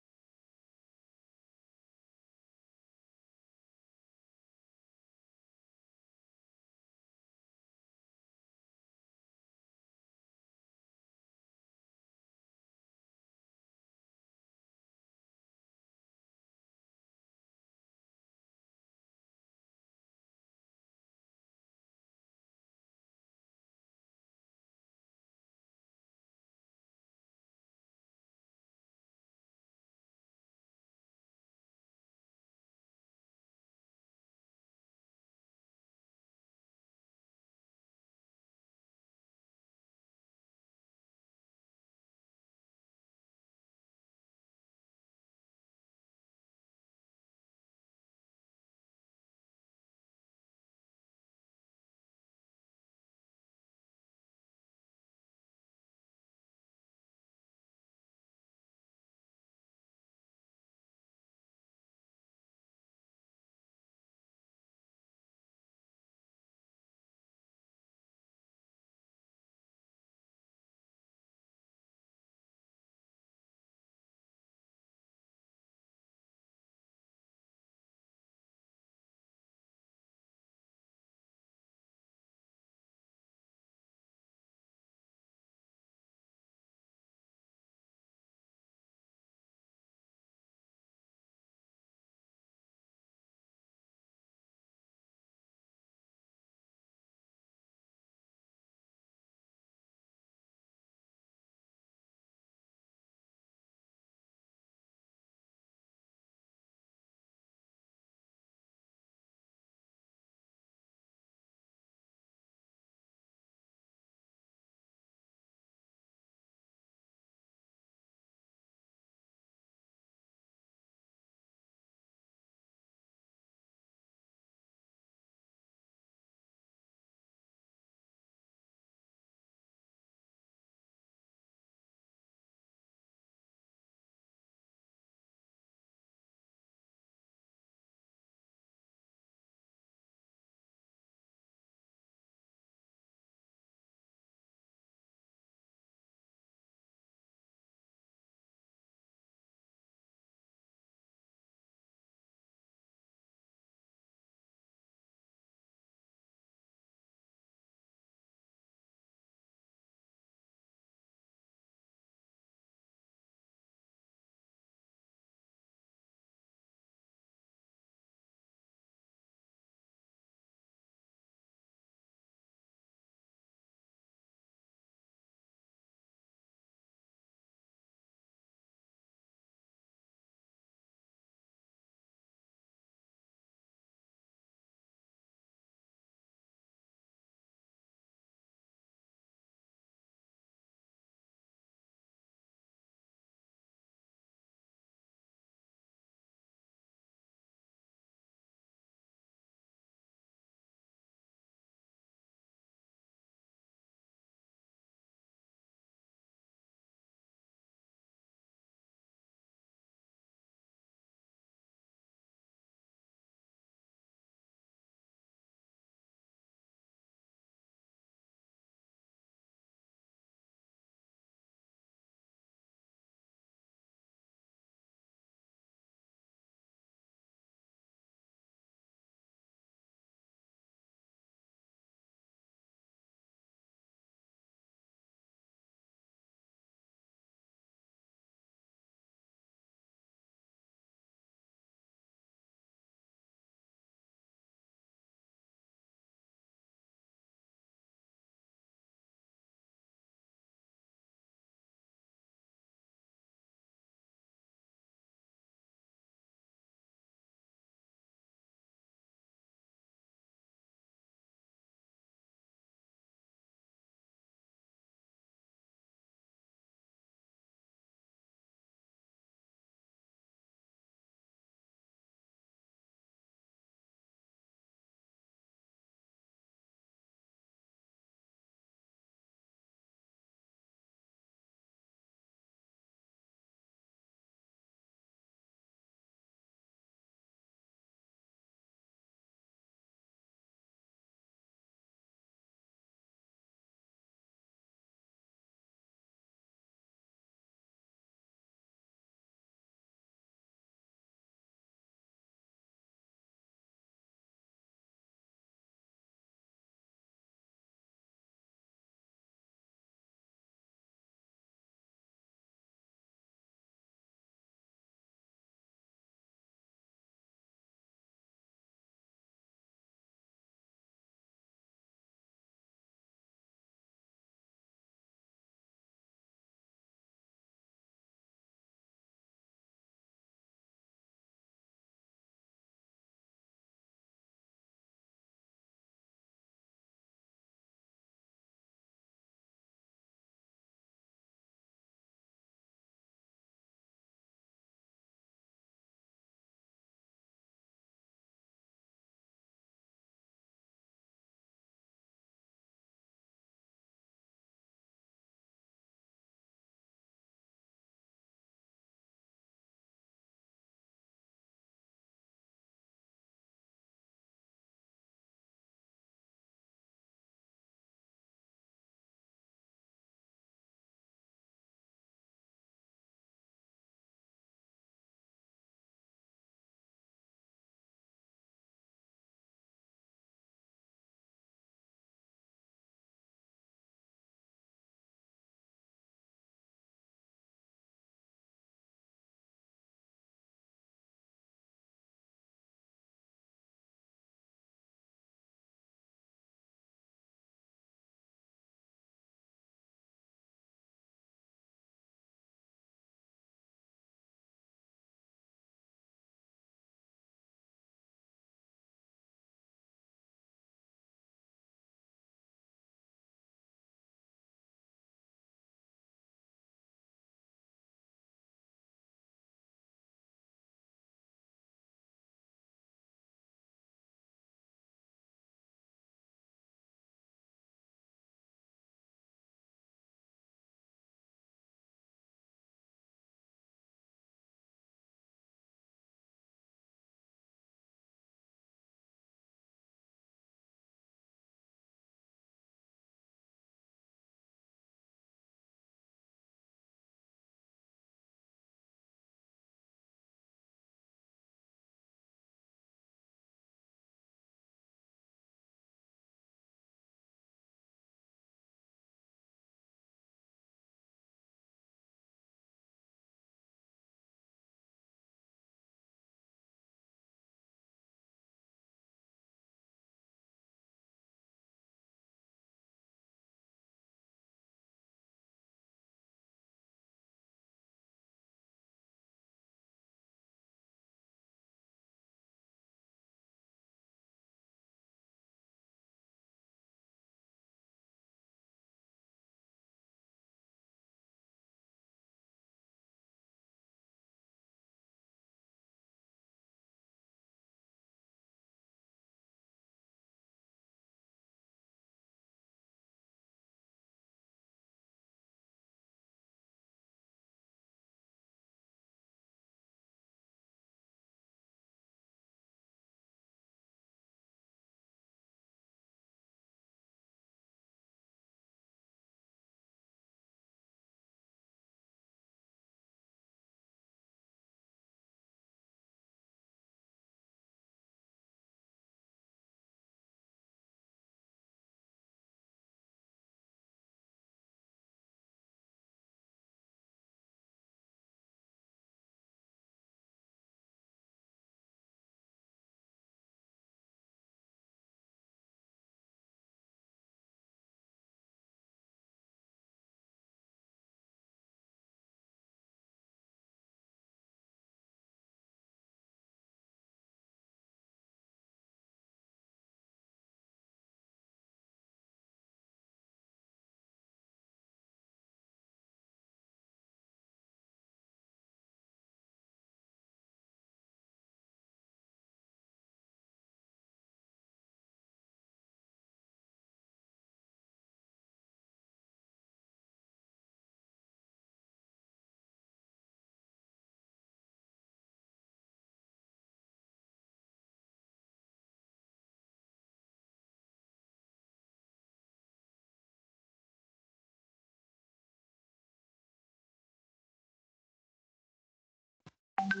S7: Hi,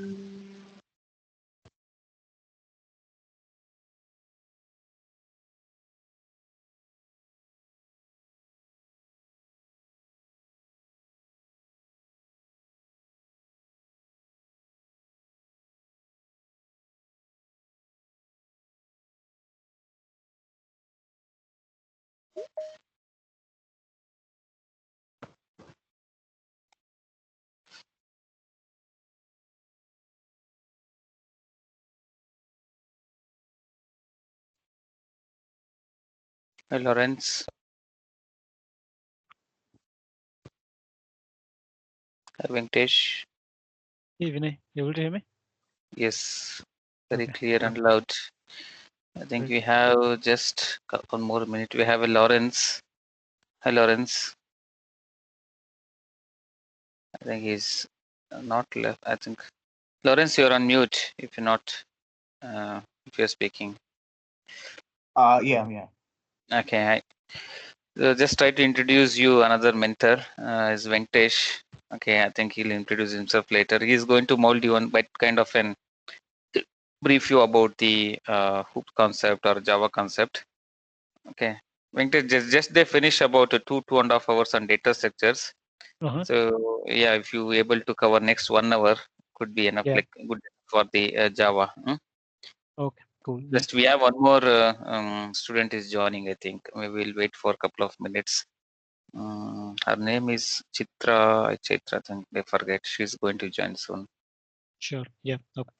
S7: Lawrence. Hi, Venkatesh.
S8: Hey Vinay, you able to hear me?
S7: Yes, very
S8: Okay.
S7: clear and loud. I think we have just one more minute. We have a Lawrence. Hi, Lawrence. I think he's not left. I think Lawrence, you're on mute. If you're not, if you're speaking.
S3: Yeah.
S7: Okay. Just try to introduce you another mentor. Is Venkatesh. Okay, I think he'll introduce himself later. He's going to mold you on by kind of an brief you about the hoop concept or Java concept. Okay. Venkatesh, just they finish about 2.5 hours on data structures. So yeah, if you able to cover next 1 hour, could be enough,
S8: Yeah.
S7: like good for the Java.
S8: Okay, cool. Yeah.
S7: Just we have one more student is joining. I think we will wait for a couple of minutes. Her name is Chitra. I think I forget. She's going to join soon.
S8: Sure. Yeah. Okay.